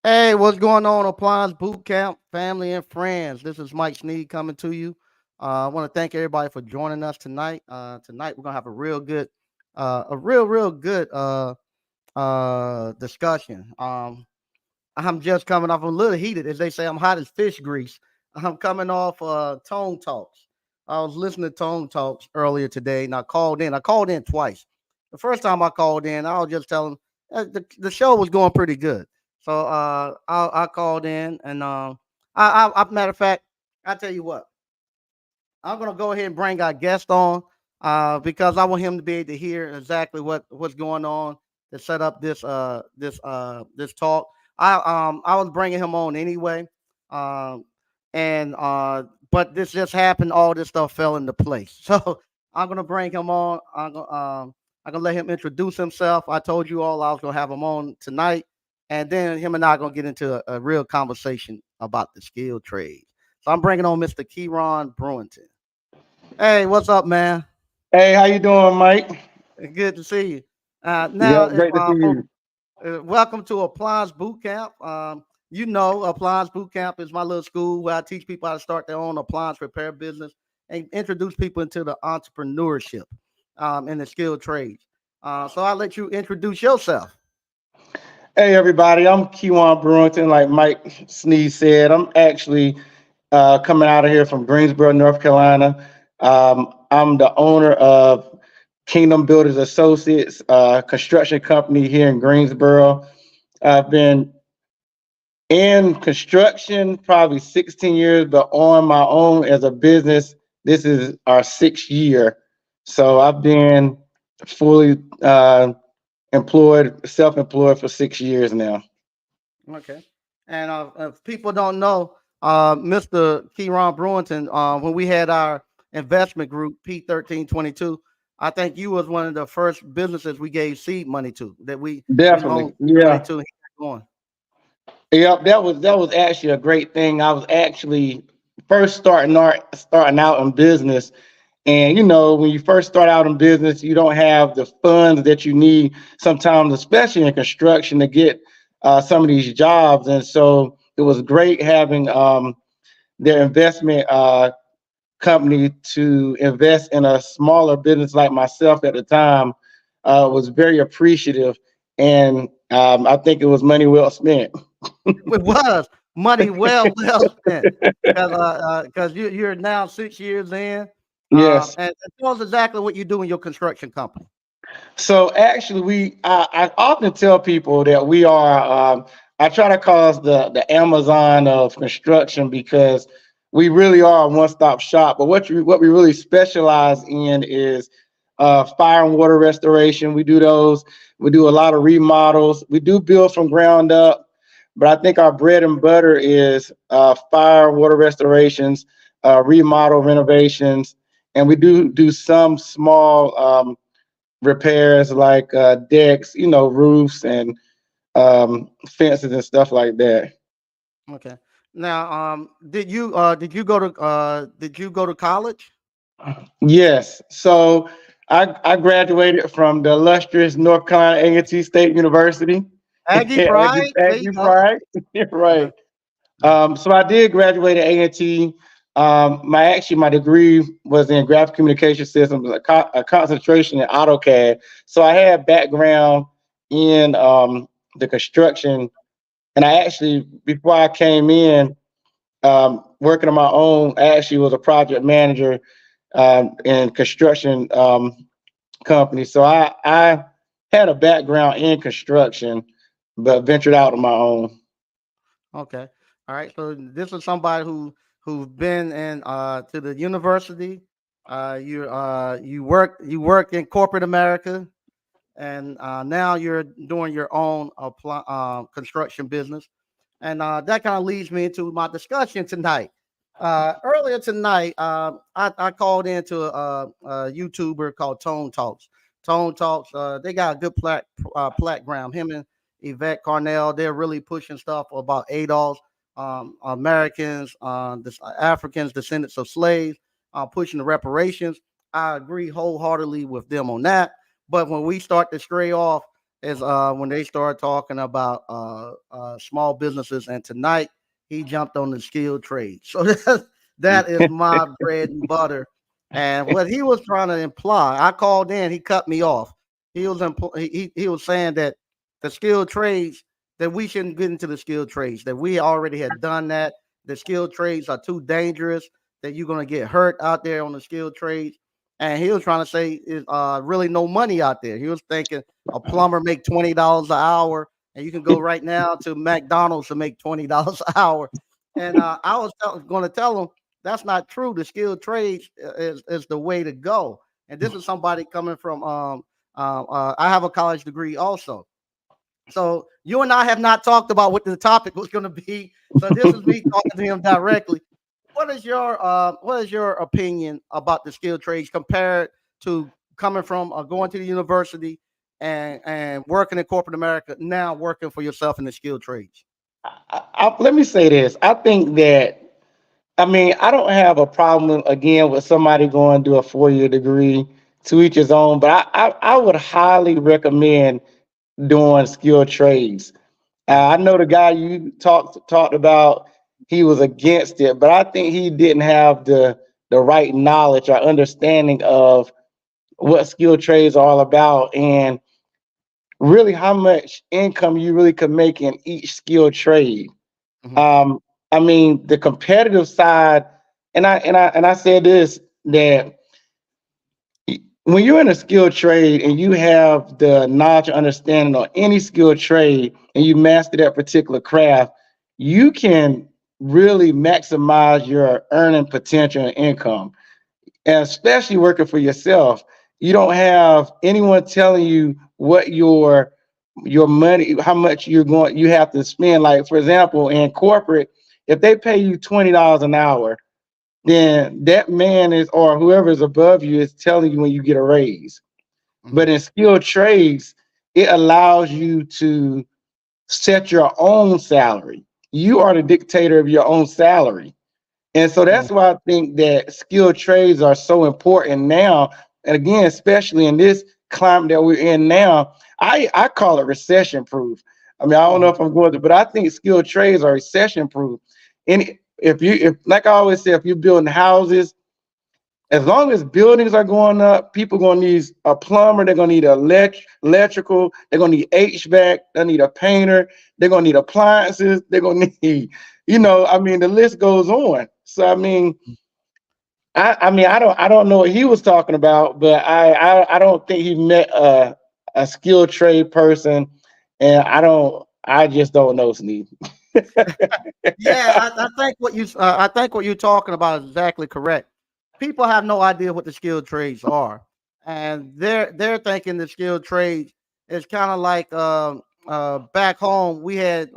Hey, what's going on, Appliance Boot Camp, family and friends? This is Mike Sneed coming to you. I want to thank everybody for joining us tonight. Tonight we're gonna have a real good, real good discussion. I'm just coming off a little heated, as they say. I'm hot as fish grease. I'm coming off Tone Talks. I was listening to Tone Talks earlier today, and I called in. I called in twice. The first time I called in, I was just telling the show was going pretty good. So I called in, and matter of fact, I tell you what, I'm gonna go ahead and bring our guest on because I want him to be able to hear exactly what's going on to set up this talk. I was bringing him on anyway, um, and but this just happened. All this stuff fell into place, so I'm gonna bring him on. I'm gonna let him introduce himself. I told you all I was gonna have him on tonight, and then him and I are gonna get into a real conversation about the skilled trades. So I'm bringing on Mr. Keyron Brewington. Hey, what's up, man? Hey, how you doing, Mike? Good to see you. Now, Yeah, if great to see for you. welcome to Appliance Boot Camp. You know, Appliance Boot Camp is my little school where I teach people how to start their own appliance repair business and introduce people into the entrepreneurship and the skilled trades. So I'll let you introduce yourself. Hey, everybody. I'm Kewan Brewington, like Mike Sneeze said. I'm actually coming out of here from Greensboro, North Carolina. I'm the owner of Kingdom Builders Associates, construction company here in Greensboro. I've been in construction probably 16 years, but on my own as a business, this is our 6th year. So I've been fully employed, self-employed for 6 years now. Okay. And if people don't know, Mr. Keyron Brewington, when we had our investment group P1322, I think you was one of the first businesses we gave seed money to that we Definitely, loaned money yeah, to. And he got going. yep. That was actually a great thing. I was actually first starting out in business, and when you first start out in business, you don't have the funds that you need sometimes, especially in construction, to get some of these jobs. And so it was great having their investment company to invest in a smaller business like myself at the time. Was very appreciative, and I think it was money well spent. It was money well spent because you're now 6 years in, Yes. and tell us exactly what you do in your construction company. So actually, I often tell people that we are. I try to call us the Amazon of construction because we really are a one-stop shop. But what we really specialize in is fire and water restoration. We do those. We do a lot of remodels. We do build from ground up, but I think our bread and butter is fire and water restorations, remodel renovations, and we do some small. Repairs like decks, roofs and fences and stuff like that. Okay. Now, did you go to college? Yes. So I graduated from the illustrious North Carolina A&T State University. Aggie Aggie, Pride? There you Aggie go. Pride. Uh-huh. Right. So I did graduate at A&T. My degree was in graphic communication systems, a concentration in AutoCAD. So I had background in the construction, and I actually before I came in working on my own, I actually was a project manager in construction company. So I had a background in construction, but ventured out on my own. Okay. All right. So this is somebody who's been in to the university. You work in corporate America, and now you're doing your own construction business, and that kind of leads me into my discussion tonight. Earlier tonight, I called into a YouTuber called Tone Talks. Tone Talks, they got a good platform. Him and Yvette Carnell, they're really pushing stuff about ADOS, Americans, Africans, descendants of slaves, pushing the reparations. I agree wholeheartedly with them on that. But when we start to stray off is when they start talking about small businesses, and tonight he jumped on the skilled trade. So that is my bread and butter. And what he was trying to imply, I called in, he cut me off. He was saying that the skilled trades, that we shouldn't get into the skilled trades, that we already had done that. The skilled trades are too dangerous, that you're gonna get hurt out there on the skilled trades. And he was trying to say is really no money out there. He was thinking a plumber make $20 an hour, and you can go right now to McDonald's to make $20 an hour. And I was going to tell him that's not true. The skilled trades is the way to go. And this is somebody coming from I have a college degree also. So you and I have not talked about what the topic was going to be. So this is me talking to him directly. What is your opinion about the skilled trades compared to coming from going to the university and working in corporate America, now working for yourself in the skilled trades? Let me say this. I think that, I mean, I don't have a problem again with somebody going to do a 4-year degree, to each his own, but I would highly recommend doing skilled trades. I know the guy you talked about, he was against it, but I think he didn't have the right knowledge or understanding of what skilled trades are all about, and really how much income you really could make in each skilled trade. Mhm. I mean, the competitive side, and I said this, that when you're in a skilled trade and you have the knowledge or understanding on any skilled trade and you master that particular craft, you can really maximize your earning potential and income. And especially working for yourself, you don't have anyone telling you what your money, how much you have to spend. Like, for example, in corporate, if they pay you $20 an hour, then that man is, or whoever is above you, is telling you when you get a raise. But Mhm. in skilled trades, it allows you to set your own salary. You are the dictator of your own salary. And so Mhm. that's why I think that skilled trades are so important now. And again, especially in this climate that we're in now, I call it recession proof. I mean, I don't know Mhm. if I'm going to, but I think skilled trades are recession proof. And if like I always say, if you're building houses, as long as buildings are going up, people are gonna need a plumber, they're gonna need electrical, they're gonna need HVAC, they need a painter, they're gonna need appliances, they're gonna need, I mean, the list goes on. So I mean, I don't know what he was talking about, but I don't think he met a skilled trade person, and I just don't know, Sneed. Yeah, I think what you're talking about is exactly correct. People have no idea what the skilled trades are, and they're thinking the skilled trades is kind of like back home we had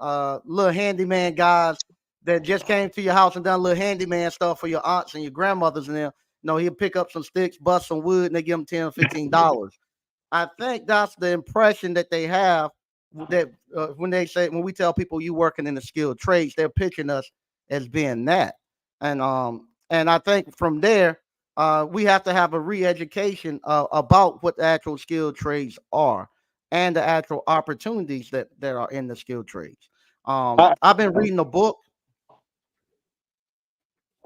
little handyman guys that just came to your house and done little handyman stuff for your aunts and your grandmothers, and then he'll pick up some sticks, bust some wood, and they give them $10 or $15. I think that's the impression that they have that when we tell people you working in the skilled trades, they're pitching us as being that. And I think from there, we have to have a re-education about what the actual skilled trades are and the actual opportunities that are in the skilled trades. I, I've been reading a book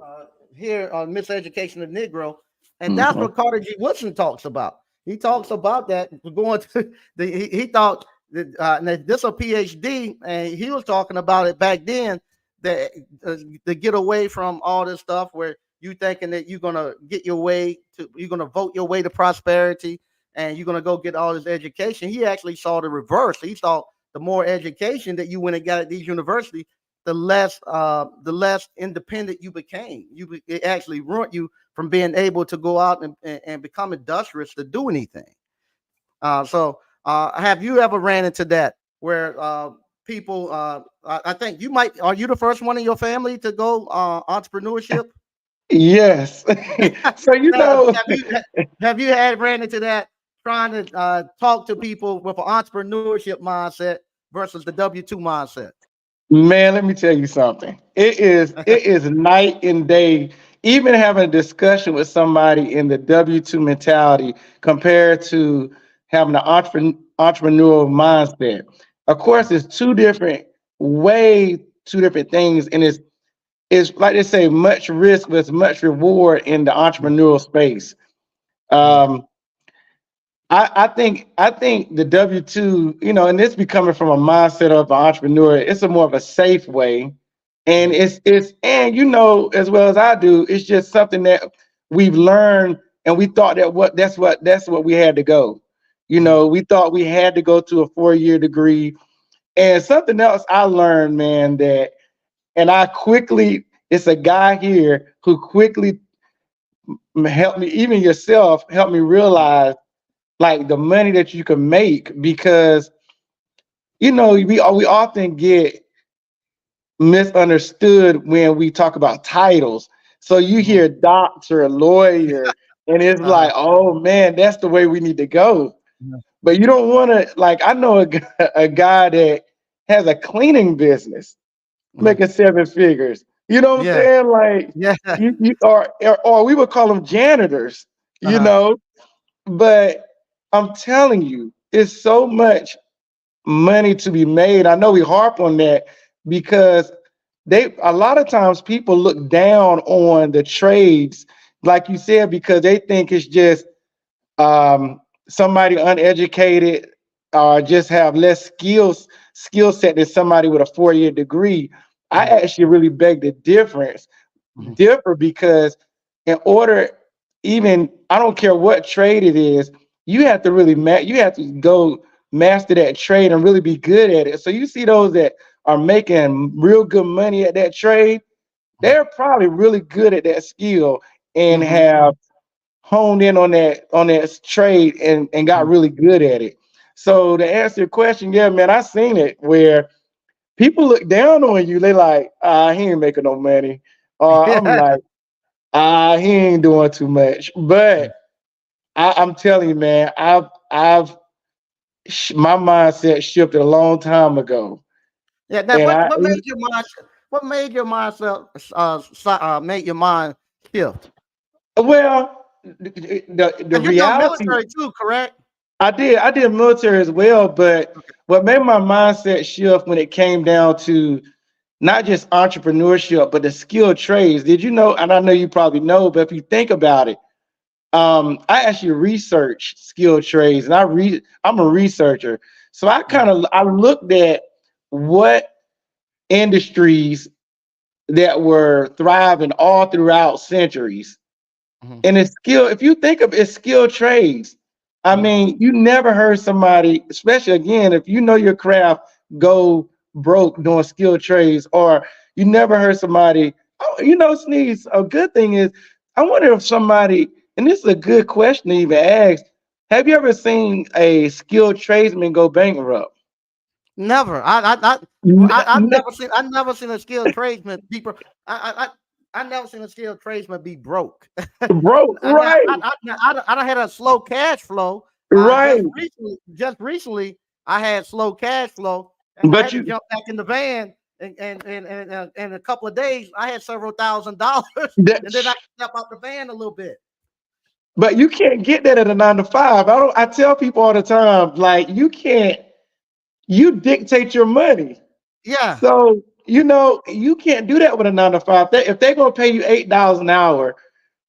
uh, here on Miseducation of Negro, and that's Mhm. what Carter G. Woodson talks about. He talks about that going to he thought that this a PhD, and he was talking about it back then that to get away from all this stuff where you thinking that you're gonna vote your way to prosperity and you're gonna go get all this education. He actually saw the reverse. He saw the more education that you went and got at these universities, the less independent you became. It actually ruined you from being able to go out and become industrious to do anything. So have you ever ran into that where people? I think you might. Are you the first one in your family to go entrepreneurship? Yes. So Have you had ran into that trying to talk to people with an entrepreneurship mindset versus the W-2 mindset? man, let me tell you something. It is night and day. Even having a discussion with somebody in the W-2 mentality compared to having an entrepreneurial mindset. Of course, it's two different things, and it's like they say, much risk with much reward in the entrepreneurial space. Mhm. Um, I think the W-2, and this be coming from a mindset of an entrepreneur, it's a more of a safe way. And Mhm. and as well as I do, it's just something that we've learned and we thought that's what we had to go. Mhm. We thought we had to go to a 4-year degree. And something else I learned, man, and it's a guy here who quickly helped me, even yourself, helped me realize like the money that you can make because we often get misunderstood when we talk about titles. So you Mhm. hear doctor, lawyer, and it's Uh-huh. like, oh man, that's the way we need to go. Mhm. But you don't want to, like, I know a guy that has a cleaning business Mhm. making 7 figures. You know what I'm Yeah. saying? Like, Yeah. or we would call them janitors, you Uh-huh. know. But I'm telling you, it's so much money to be made. I know we harp on that because a lot of times people look down on the trades, like you said, because they think it's just somebody uneducated or just have less skill set than somebody with a 4-year degree. I Mhm. actually really beg the Mhm. differ because in order, even I don't care what trade it is, you have to really you have to go master that trade and really be good at it. So you see those that are making real good money at that trade, Mhm. they're probably really good at that skill and Mhm. have honed in on that trade and got Mhm. really good at it. So to answer your question, yeah, man, I seen it where people look down on you. They like, he ain't making no money. Or I'm Yeah. like, he ain't doing too much. But I'm telling you, man, my mindset shifted a long time ago. Yeah. Now, And what made your mind? What made your mindset? Made your mind shift? well, the And you done reality, military too, correct? I did military as well, but what made my mindset shift when it came down to not just entrepreneurship, but the skilled trades. Did you know? And I know you probably know, but if you think about it, I actually research skilled trades, and I'm a researcher. So Mhm. I looked at what industries that were thriving all throughout centuries. Mhm. And it's skill, if you think of it, skilled trades. I Mhm. mean, you never heard somebody, especially again, if you know your craft, go broke doing skilled trades, or you never heard somebody, oh, Sneeze, a good thing is, I wonder if somebody, and this is a good question to even ask, have you ever seen a skilled tradesman go bankrupt? Never. Ne- ne- I never seen a skilled tradesman be broke. I never seen a skilled tradesman be broke. Broke, Now, right, I done had a slow cash flow. right. Just recently, I had slow cash flow, and I But had to you, jump back in the van. In a couple of days, I had several $1,000s, that, and then I step out the van a little bit. but you can't get that at a 9 to 5. I tell people all the time, like you can't, you dictate your money. Yeah, So, you can't do that with a 9 to 5. If they're gonna pay you $8 an hour,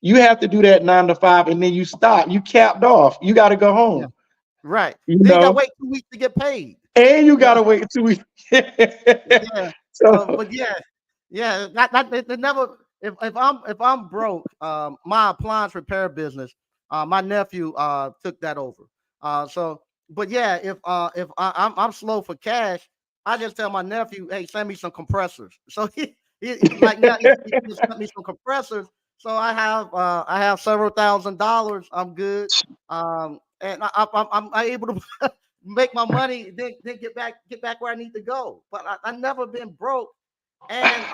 you have to do that 9 to 5 and then you stop. You capped off. You gotta go yeah, home, right. you Then you got to know, wait 2 weeks to get paid. and you Yeah, gotta wait 2 weeks. yeah. So, So but yeah, yeah. It never. If I'm broke, my appliance repair business, my nephew took that over. But yeah, if I'm slow for cash, I just tell my nephew, hey, send me some compressors. So he like now he just sent me some compressors. So I have several $1,000s. I'm good. And I'm able to make my money, then get back where I need to go. But I never been broke, and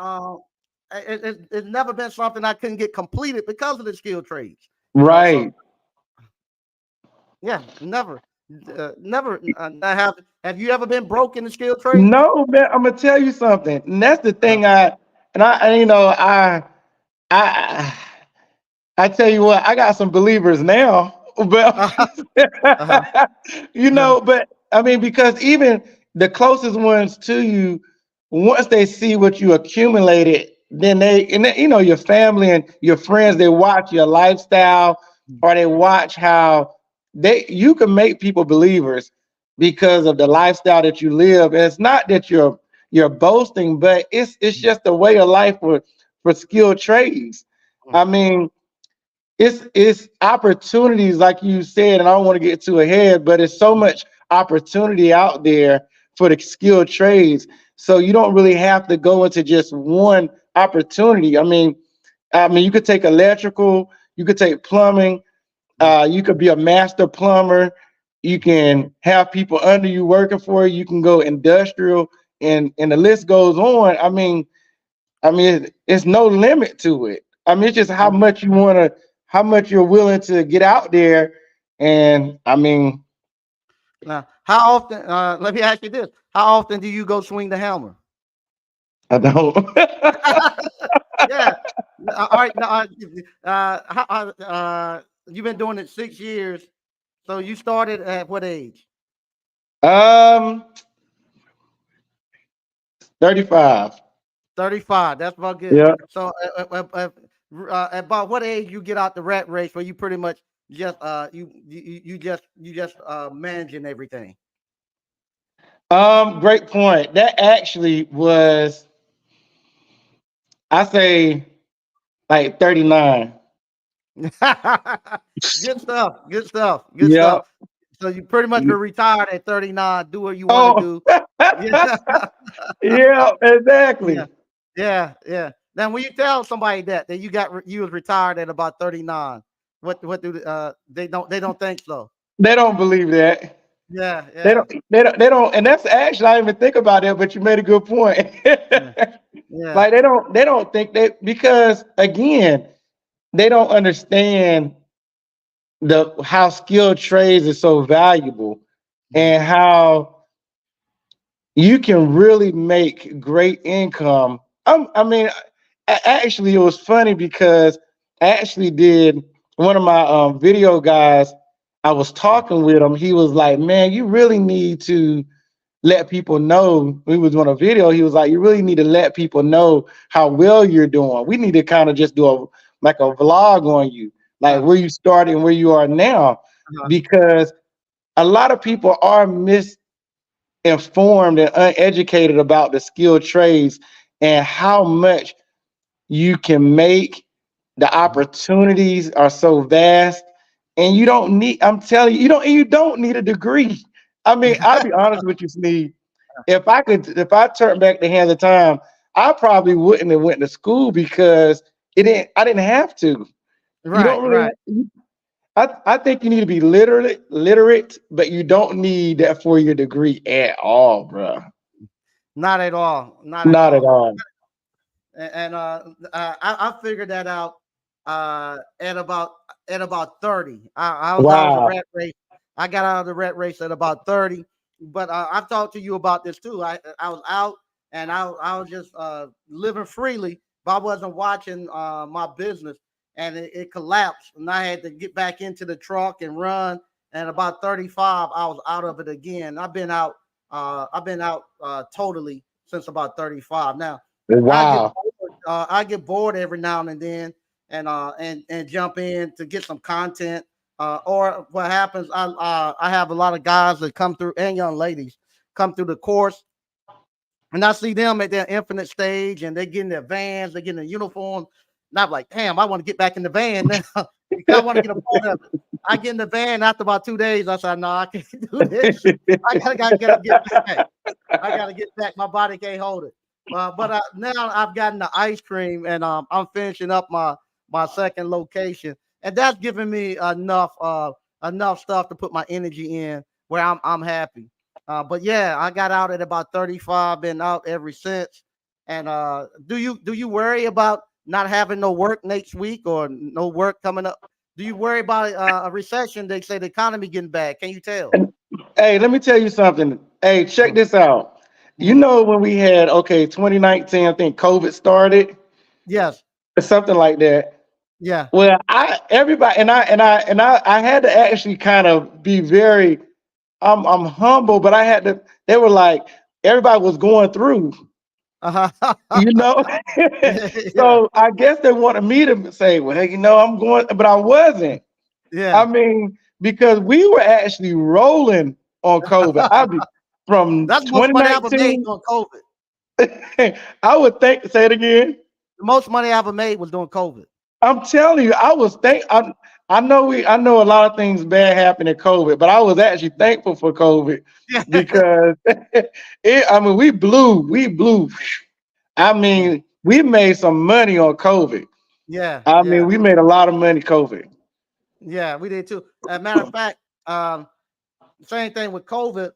it's never been something I couldn't get completed because of the skilled trades. So right. yeah, never. I have you ever been broke in the skilled trades? No, man, I'm gonna tell you something. And that's the Uh-huh. thing I I tell you what, I got some believers now, but Uh-huh. Uh-huh. Uh-huh. but I mean, because even the closest ones to you, once they see what you accumulated, then your family and your friends, they watch your lifestyle, or they watch how you can make people believers because of the lifestyle that you live. And it's not that you're boasting, but it's just a way of life for skilled trades. I mean, it's opportunities, like you said, and I don't want to get too ahead, but it's so much opportunity out there for the skilled trades. So you don't really have to go into just one opportunity. I mean, you could take electrical, you could take plumbing, you could be a master plumber, you can have people under you working for you, you can go industrial, and the list goes on. I mean, it's no limit to it. I mean, it's just how much you want to, how much you're willing to get out there. And I mean, Now, how often? Let me ask you this: how often do you go swing the hammer? I don't. Yeah. All right. Now, you've been doing it 6 years. So you started at what age? um, 35. 35. That's about good. Yeah. So about what age you get out the rat race where you pretty much just you just managing everything? Great point. That actually was, I say, like 39. Good stuff. Good stuff. Good Yeah. stuff. So you pretty much were retired at 39. Do what you want to Oh, do. Yeah. yeah, exactly. Yeah. Yeah. Yeah. Now, when you tell somebody that you was retired at about 39, what do they don't think so? They don't believe that. Yeah. They Yeah. don't, they don't, and that's actually, I didn't even think about it, but you made a good point. Yeah. Yeah. Like they don't think that, because again, they don't understand the how skilled trades is so valuable, Mhm. and how you can really make great income. I mean, actually, it was funny because I actually did, one of my video guys. I was talking with him. He was like, "Man, you really need to let people know." We was doing a video. He was like, "You really need to let people know how well you're doing. We need to kind of just do a vlog on you, like Uh, where you started and where you are now, uh, because a lot of people are misinformed and uneducated about the skilled trades and how much you can make. The mhm. opportunities are so vast, and you don't need. I'm telling you, you don't need a degree. I mean, I'll be honest with you, Sneed. If I turn back the hands of time, I probably wouldn't have went to school, because I didn't have to. You Right. don't really. Right. I think you need to be literate, but you don't need that 4-year degree at all, bro. Not at all. Not at Not at all. all. I figured that out at about 30. I was out of the Wow. rat race. I got out of the rat race at about 30. But I've talked to you about this too. I was out and I was just living freely, but I wasn't watching my business, and it collapsed, and I had to get back into the truck and run. And about 35, I was out of it again. I've been out totally since about 35. Now I get Wow. bored. I get bored every now and then, and jump in to get some content. Or what happens? I have a lot of guys that come through, and young ladies come through the course, and I see them at their infinite stage, and they get in their vans, they get in their uniform. And I'm like, damn, I want to get back in the van now because I want to get a part of it. I get in the van after about 2 days. I said, no, I can't do this. I gotta get back. I gotta get back. My body can't hold it. But now I've gotten the ice cream, and I'm finishing up my second location, and that's giving me enough stuff to put my energy in where I'm happy. But yeah, I got out at about 35, been out ever since. And do you worry about not having no work next week or no work coming up? Do you worry about a recession? They say the economy getting bad. Can you tell? And hey, let me tell you something. Hey, check Mhm, this out. You mhm. know, when we had, okay, 2019, I think COVID started, Yes. or something like that. Yeah. Well, I everybody and I had to actually kind of be very I'm humble, but I had to. They were like everybody was going through, you know. Yeah, So I guess they wanted me to say, well, hey, I'm going, but I wasn't. I yeah. mean, because we were actually rolling on COVID. From That's the most money I ever made 2019. during COVID. I would think. Say it again. The most money I ever made was during COVID. I'm telling you, I was I know a lot of things bad happened in COVID, but I was actually thankful for COVID Yeah, because I mean, we blew. I yeah, mean, we made some money on COVID. yeah, I mean, yeah, we made a lot of money COVID. yeah. We did too. As a matter of fact, same thing with COVID.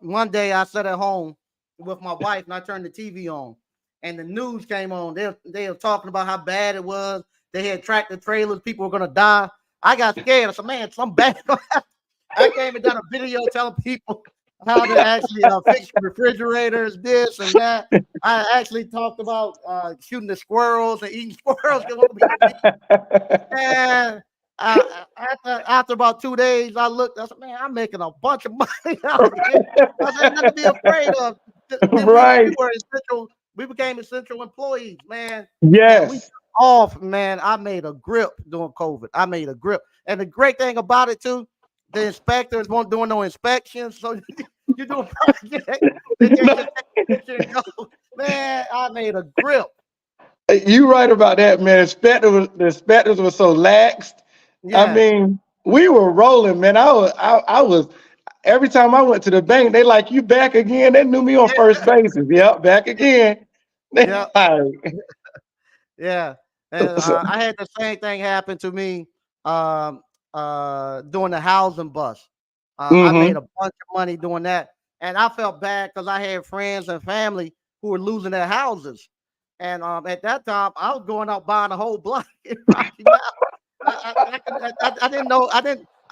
One day I sat at home with my wife and I turned the TV on, and the news came on. They were talking about how bad it was. They had tractor trailers. People were gonna die. I got scared. I said, "Man, some bad." I came and done a video telling people how to actually fix refrigerators, this and that. I actually talked about shooting the squirrels and eating squirrels. And after about 2 days, I looked. I said, "Man, I'm making a bunch of money out here." I said, "Nothing to be afraid of." Then we Right. were essential. We became essential employees, man. And we Yes. off, man. I made a grip during COVID. I made a grip, and the great thing about it too, the inspectors won't doing no inspections, so you do a project, they can't just take a picture and go. Man, I made a grip. You right about that, man. The inspectors were so laxed. I Yes. mean, we were rolling, man. I was every time I went to the bank, they like, you back again. They knew me on first basis. Yep, back again. Yeah. Yeah, and So, I had the same thing happen to me um, doing the housing bust. I made hmm a bunch of money doing that, and I felt bad because I had friends and family who were losing their houses, and at that time I was going out buying a whole block in Rocky Mount. I didn't know I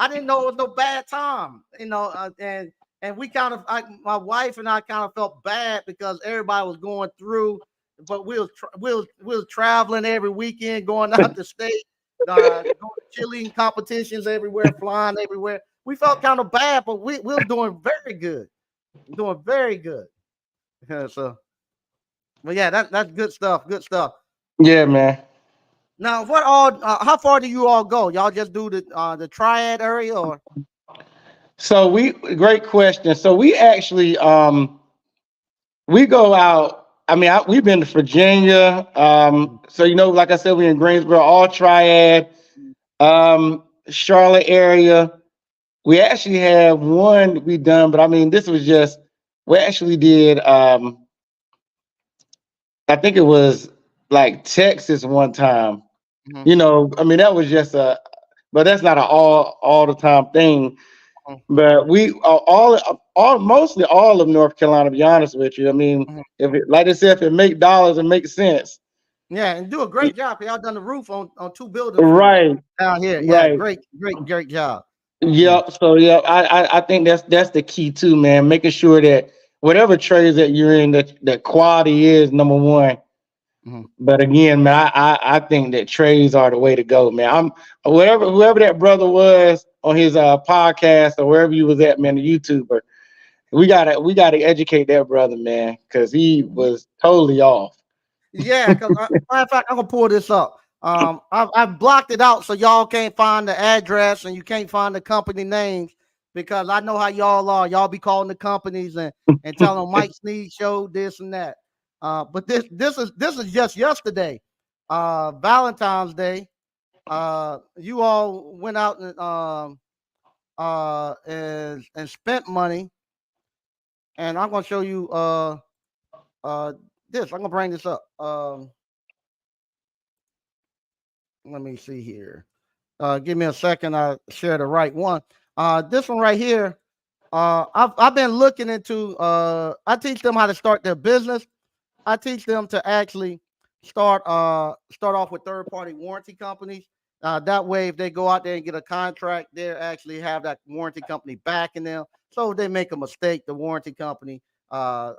didn't know it was no bad time, and we kind of my wife and I kind of felt bad because everybody was going through, but we was traveling every weekend, going out the state, going to cheerleading competitions everywhere, flying everywhere. We felt kind of bad, but we was doing very good, doing very good. Yeah, so, but yeah, that's good stuff. Good stuff. yeah, man. Now, what all? How far do you all go? Y'all just do the triad area, or? So great question. So we actually we go out. I mean, we've been to Virginia. So like I said, we in Greensboro, all triad, Charlotte area. We actually have one we done, but I mean, this was just we actually did. I think it was like Texas one time. Mhm, I mean, that was just but that's not an all the time thing. mhm, But we all mostly all of North Carolina. To be honest with you, I mean, mhm. if it, like I said, if it make dollars and make sense, Yeah, and do a great job. Y'all done the roof on two buildings for me right, down here. Yeah, right. great job. Yeah. Yep. So yeah, I think that's the key too, man. Making sure that whatever trades that you're in, that quality is number one. Mhm. But again, man, I think that trades are the way to go, man. I'm whoever that brother was on his podcast or wherever you was at, man, the YouTuber. We gotta educate that brother, man, because he was totally off. Yeah, because matter of fact, I'm gonna pull this up. I've blocked it out so y'all can't find the address and you can't find the company names because I know how y'all are. Y'all be calling the companies and telling them Mike Sneed showed this and that. But this is just yesterday, Valentine's Day. You all went out and spent money, and I'm gonna show you uh this. I'm gonna bring this up. Let me see here. Give me a second. I share the right one. This one right here. I've been looking into. I teach them how to start their business. I teach them to actually start off with third party warranty companies. That way, if they go out there and get a contract, they actually have that warranty company backing them. So if they make a mistake, the warranty company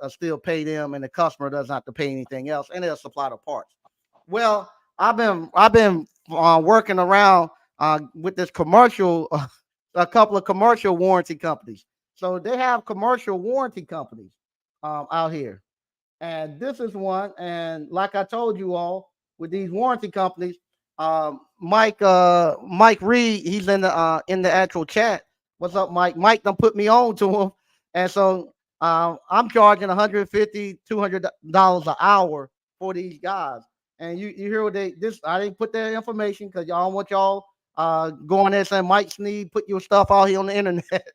still pay them, and the customer doesn't have to pay anything else, and they'll supply the parts. Well, I've been working around with this commercial, a couple of commercial warranty companies. So they have commercial warranty companies out here. And this is one. And like I told you all, with these warranty companies, Mike Reed, he's in the actual chat. What's up, Mike? Mike done put me on to him, and so I'm charging 150, $200 an hour for these guys. And you hear what they this? I didn't put their information because y'all want y'all going there saying Mike Sneed put your stuff out here on the internet.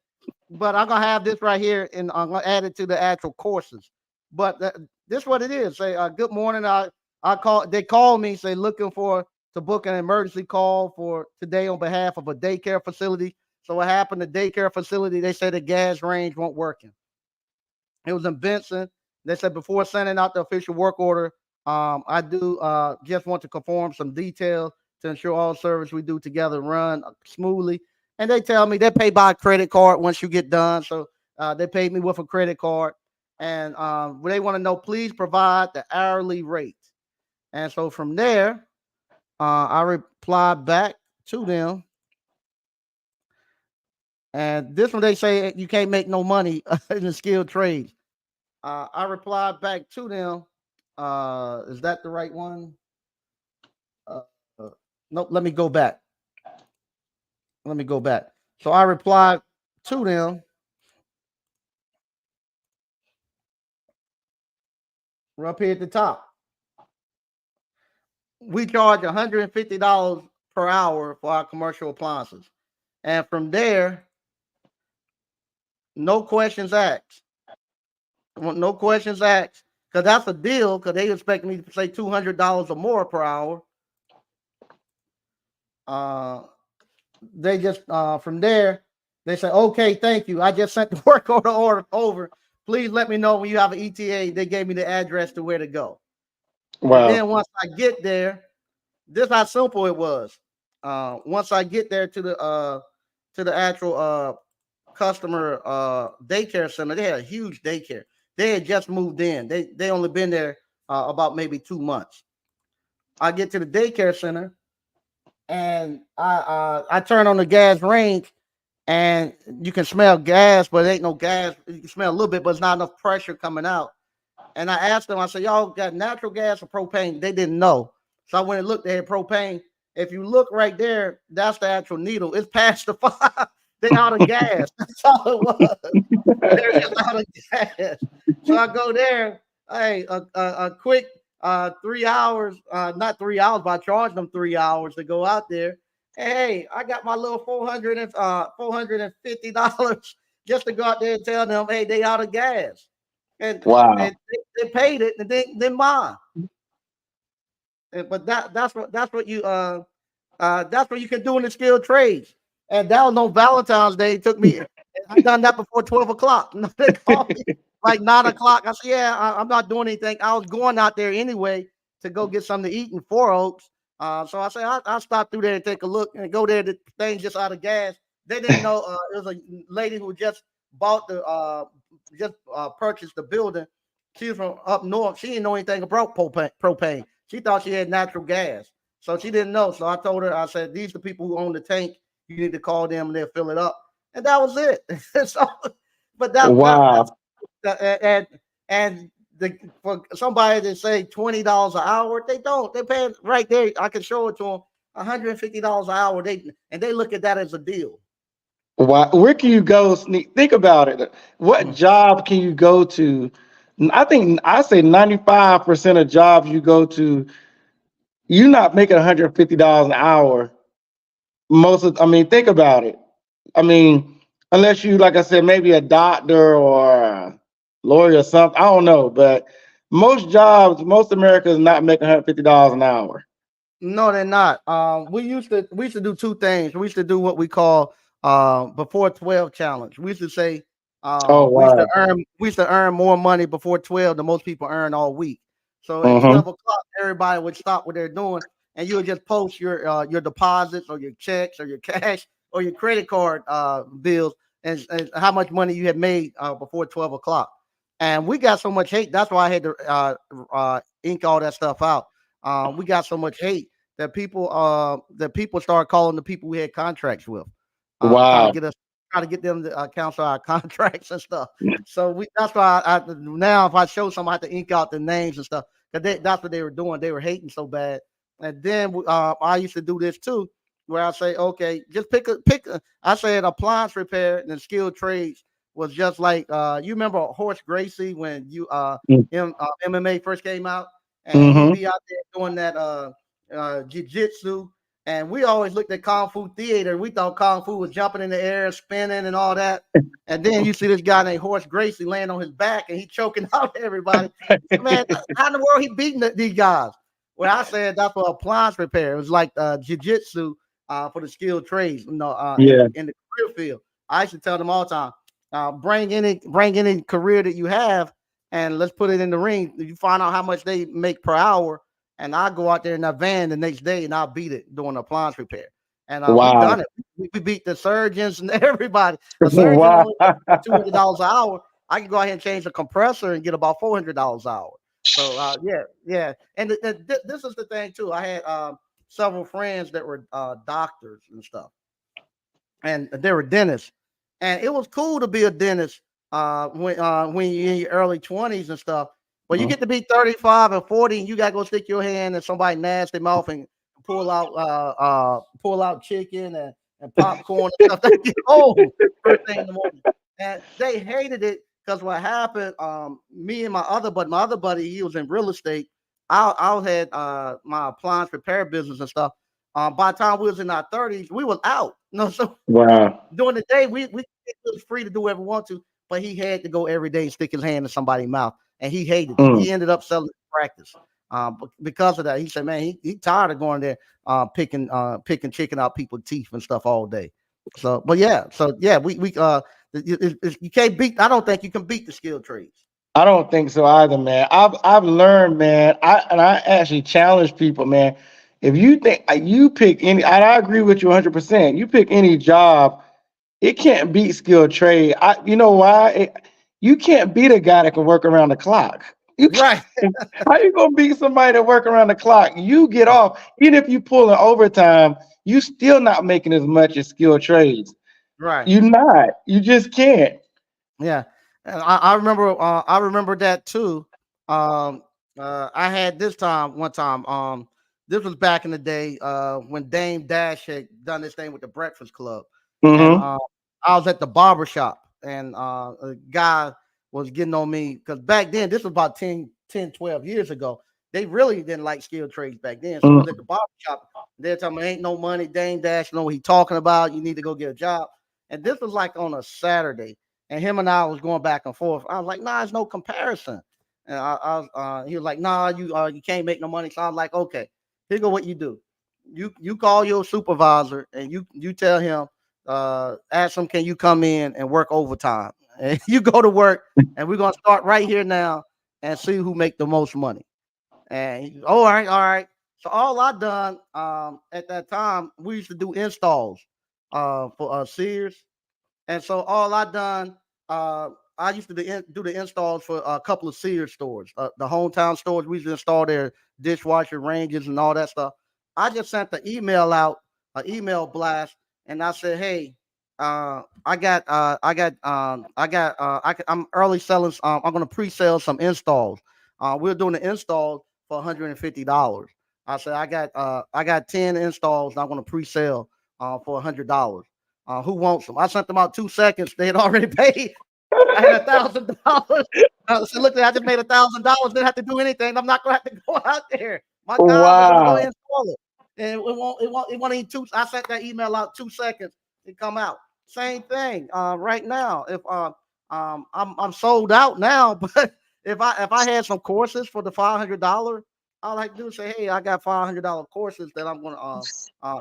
But I'm gonna have this right here, and I'm gonna add it to the actual courses. But this is what it is. Say, good morning. I call. They call me. Say, looking for to book an emergency call for today on behalf of a daycare facility. So what happened? The daycare facility. They said the gas range won't working. It was in Benson. They said before sending out the official work order, I do just want to conform some details to ensure all service we do together run smoothly. And they tell me they pay by credit card once you get done. So they paid me with a credit card. And they want to know, please provide the hourly rate. And so from there, I replied back to them. And this one, they say you can't make no money in the skilled trades. I replied back to them. Is that the right one? Uh, nope. Let me go back. So I replied to them. We're up here at the top. We charge $150 per hour for our commercial appliances. And from there, no questions asked. No questions asked. Because that's a deal, because they expect me to say $200 or more per hour. They just from there, they say, okay, thank you. I just sent the work order over. Please let me know when you have an ETA. They gave me the address to where to go. Wow. And then once I get there, this is how simple it was. Once I get there to the actual customer daycare center, they had a huge daycare. They had just moved in. They only been there about maybe 2 months. I get to the daycare center, and I turn on the gas range, and you can smell gas, but it ain't no gas. You can smell a little bit, but it's not enough pressure coming out. And I asked them, I said, y'all got natural gas or propane? They didn't know. So I went and looked, they had propane. If you look right there, that's the actual needle. It's past the fire. They're out of gas. That's all it was. They're just out of gas. So I go there. Hey, a quick 3 hours, not 3 hours, but I charged them 3 hours to go out there. Hey, I got my little $450 just to go out there and tell them, hey, they out of gas. And, wow. And they paid it, and then mine. But that's what you can do in the skilled trades. And that was on Valentine's Day. It took me. I done that before 12 o'clock. They called me like 9 o'clock. I said, yeah, I'm not doing anything. I was going out there anyway to go get something to eat in Four Oaks. So I said, I'll stop through there and take a look and go there. The thing just out of gas. They didn't know it was a lady who just bought purchased the building. She was from up north. She didn't know anything about propane. She thought she had natural gas. So she didn't know. So I told her, I said, these are the people who own the tank. You need to call them and they'll fill it up. And that was it. So, but that, wow. And for somebody to say $20 an hour, they don't. They pay right there. I can show it to them. $150 an hour. They look at that as a deal. Where can you go? Think about it. What job can you go to? I say 95% of jobs you go to, you're not making $150 an hour. Think about it. Unless you, like I said, maybe a doctor or a lawyer or something. I don't know, but most jobs, most Americans are not making $150 an hour. No, they're not. We used to do two things. We used to do what we call before 12 challenge. We used to say we used to earn more money before 12 than most people earn all week. So at 12 o'clock, everybody would stop what they're doing, and you would just post your deposits or your checks or your cash or your credit card bills and how much money you had made before 12 o'clock. And we got so much hate. That's why I had to ink all that stuff out. We got so much hate that people start calling the people we had contracts with. Wow. Trying try to get them to cancel our contracts and stuff. So that's why now if I show somebody, I have to ink out the names and stuff because that's what they were doing. They were hating so bad. And then I used to do this too, where I say, okay, just pick a. I said appliance repair and skilled trades was just like you remember Horace Gracie when MMA first came out, and he'd Mm-hmm. be out there doing that jiu-jitsu. And we always looked at Kung Fu theater. We thought Kung Fu was jumping in the air, spinning, and all that. And then you see this guy named Horace Gracie laying on his back, and he choking out everybody. Man, how in the world he beating these guys? Well, I said that's for appliance repair. It was like jiu-jitsu for the skilled trades, Yeah. in the career field. I used to tell them all the time, bring any career that you have, and let's put it in the ring. You find out how much they make per hour, and I'll go out there in that van the next day and I'll beat it doing appliance repair. And we Wow. done it. We beat the surgeons and everybody. A surgeon Wow. only $200 an hour. I can go ahead and change the compressor and get about $400 an hour. So yeah. And this is the thing too. I had several friends that were doctors and stuff, and they were dentists, and it was cool to be a dentist when you're in your early 20s and stuff. But you get to be 35 and 40, and you gotta go stick your hand in somebody's nasty mouth and pull out chicken and popcorn and stuff. They get old first thing in the morning, and they hated it because what happened? Me and my other buddy, he was in real estate. I had my appliance repair business and stuff. By the time we was in our 30s, we was out. So Wow. during the day, we was free to do whatever we want to, but he had to go every day and stick his hand in somebody's mouth, and he hated it. He ended up selling his practice because of that. He said, man, he tired of going there picking chicken out people's teeth and stuff all day. So, but yeah, we you can't beat. I don't think you can beat the skilled trades. I don't think so either, man. I've learned, man. I actually challenge people, man. If you think you pick any, and I agree with you 100%. You pick any job, it can't beat skilled trade. You know why? You can't beat a guy that can work around the clock. You Right, How you gonna beat somebody that work around the clock? You get off, even if you pull an overtime, you still not making as much as skilled trades. right. You not. You just can't. Yeah, and I remember. I remember that too. Um, I had this time one time. This was back in the day when Dame Dash had done this thing with the Breakfast Club, and Mm-hmm. I was at the barber shop, and a guy was getting on me because back then this was about 12 years ago. They really didn't like skilled trades back then. So we was at the barber shop. They're telling me ain't no money. Dame Dash know what he talking about. You need to go get a job. And this was like on a Saturday, and him and I was going back and forth. I was like, nah, there's no comparison. And he was like, nah, you can't make no money. So I was like, okay, here go what you do. You call your supervisor and you tell him, ask him, can you come in and work overtime? And you go to work, and we're gonna start right here now and see who make the most money. And all right, all right. So all I done at that time, we used to do installs for Sears, and so all I done, I used to do the installs for a couple of Sears stores, the hometown stores. We used to install their dishwasher ranges and all that stuff. I just sent the email out, an email blast, and I said, hey, I'm early selling. I'm going to pre-sale some installs. We're doing the install for $150. I said I got 10 installs. I'm going to pre-sale for $100. Who wants them? I sent them out 2 seconds. They had already paid. I had $1,000. So look, I just made $1,000. Didn't have to do anything. I'm not gonna have to go out there. My guys are gonna go Wow. install it, and it won't even two. I sent that email out 2 seconds. It come out. Same thing. Right now, if I'm sold out now, but if I had some courses for the $500, all I do is say, hey, I got $500 courses that I'm gonna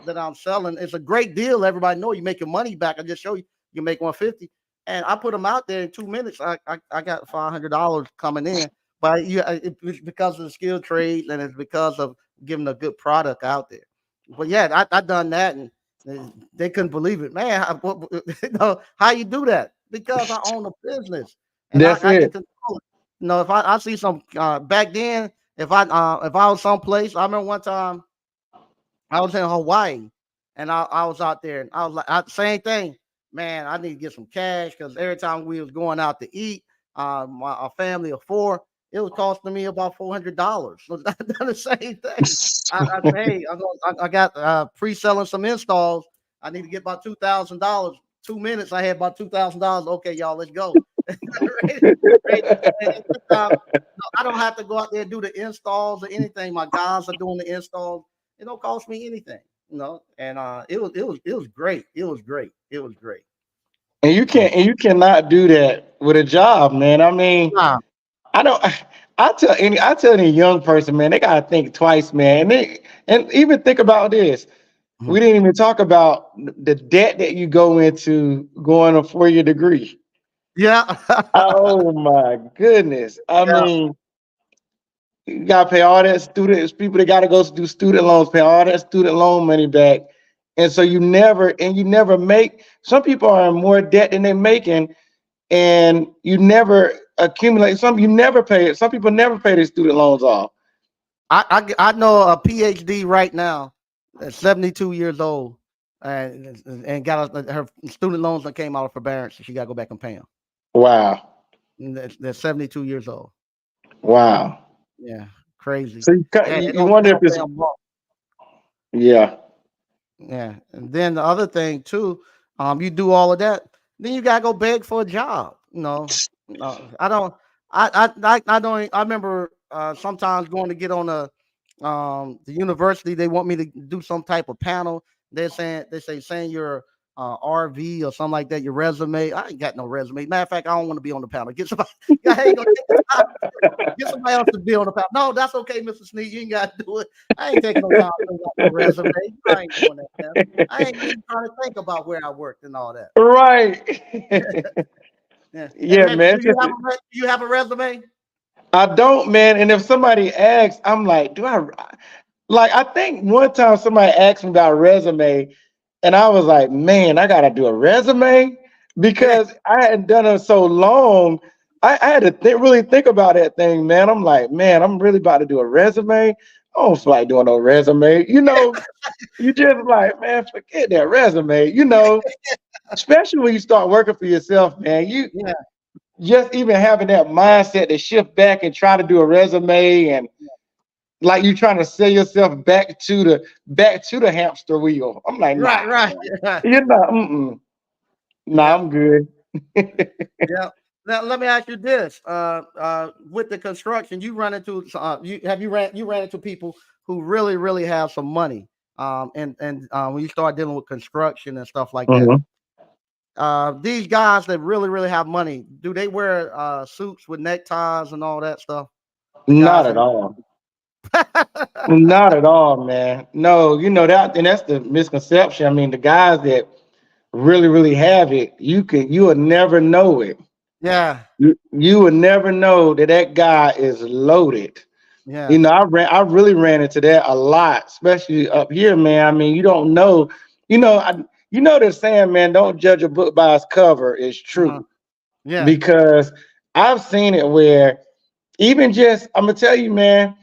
that I'm selling. It's a great deal. Everybody know you make your money back. I just show you you make 150, and I put them out there in 2 minutes. I got $500 coming in, but it's because of the skill trades, and it's because of giving a good product out there. But yeah, I done that, and they couldn't believe it, man. How you do that? Because I own a business, and That's I can it. control it. If I see some back then, if I was someplace, I remember one time I was in Hawaii, and I was out there, and I was like, same thing. man, I need to get some cash because every time we was going out to eat, a family of four, it was costing me about $400. So that's the same thing. I say, hey, I got pre-selling some installs. I need to get about $2,000. 2 minutes, I had about $2,000. Okay, y'all, let's go. Right, right. And this time, no, I don't have to go out there and do the installs or anything. My guys are doing the installs. It don't cost me anything, And it was great. It was great. It was great. And you cannot do that with a job, man. I mean, Nah, I don't. I tell any young person, man, they gotta think twice, man. And even think about this. We mhm. didn't even talk about the debt that you go into going a 4-year degree. Yeah. Oh my goodness. I Yeah. mean, you gotta pay all that students, people that gotta go do student loans, pay all that student loan money back. And so you never make some people are in more debt than they're making, and you never accumulate some you never pay it. Some people never pay their student loans off. I know a PhD right now, 72 years old, and got her student loans that came out of forbearance. So she got to go back and pay them. Wow. They're 72 years old. Wow. Yeah, crazy. So Yeah, you wonder they if don't pay it's them off. yeah. Yeah, and then the other thing too, you do all of that, then you gotta go beg for a job. No, I don't. I don't. I remember sometimes going to get on the university. They want me to do some type of panel. Saying your RV or something like that. Your resume. I ain't got no resume. Matter of fact, I don't want to be on the panel. Get somebody. I ain't gonna take the time. Get somebody else to be on the panel. No, that's okay, Mr. Sneak. You ain't got to do it. I ain't taking no time to fill out no resume. I ain't doing that, man. I ain't even trying to think about where I worked and all that. Right. Yeah. And Yeah, maybe man. It's just do you have a resume? I don't, man. And if somebody asks, I'm like, do I like I think one time somebody asked me about a resume, and I was like, man, I gotta do a resume Yeah. because I hadn't done it so long. I had to really think about that thing, man. I'm like, man, I'm really about to do a resume. I don't feel like doing no resume. You just like, man, forget that resume. Especially when you start working for yourself, man. You Yeah. just even having that mindset to shift back and try to do a resume and like you trying to sell yourself back to the hamster wheel. I'm like, nah, Right, right. Yeah. you're not. Mm-mm. Nah, Yeah. I'm good. Yeah. Now let me ask you this: with the construction, you run into you ran into people who really really have some money. And when you start dealing with construction and stuff like that, Mhm. these guys that really really have money, do they wear suits with neckties and all that stuff? The Not guys at that all. Not at all, man. No, that, and that's the misconception. I mean, the guys that really, really have it, you will never know it. yeah, You will never know that guy is loaded. yeah, I really ran into that a lot, especially up here, man. I mean, you don't know, you know, I, they're saying, man, don't judge a book by its cover is uh-huh, true yeah, because I've seen it where even just, I'm gonna tell you, man,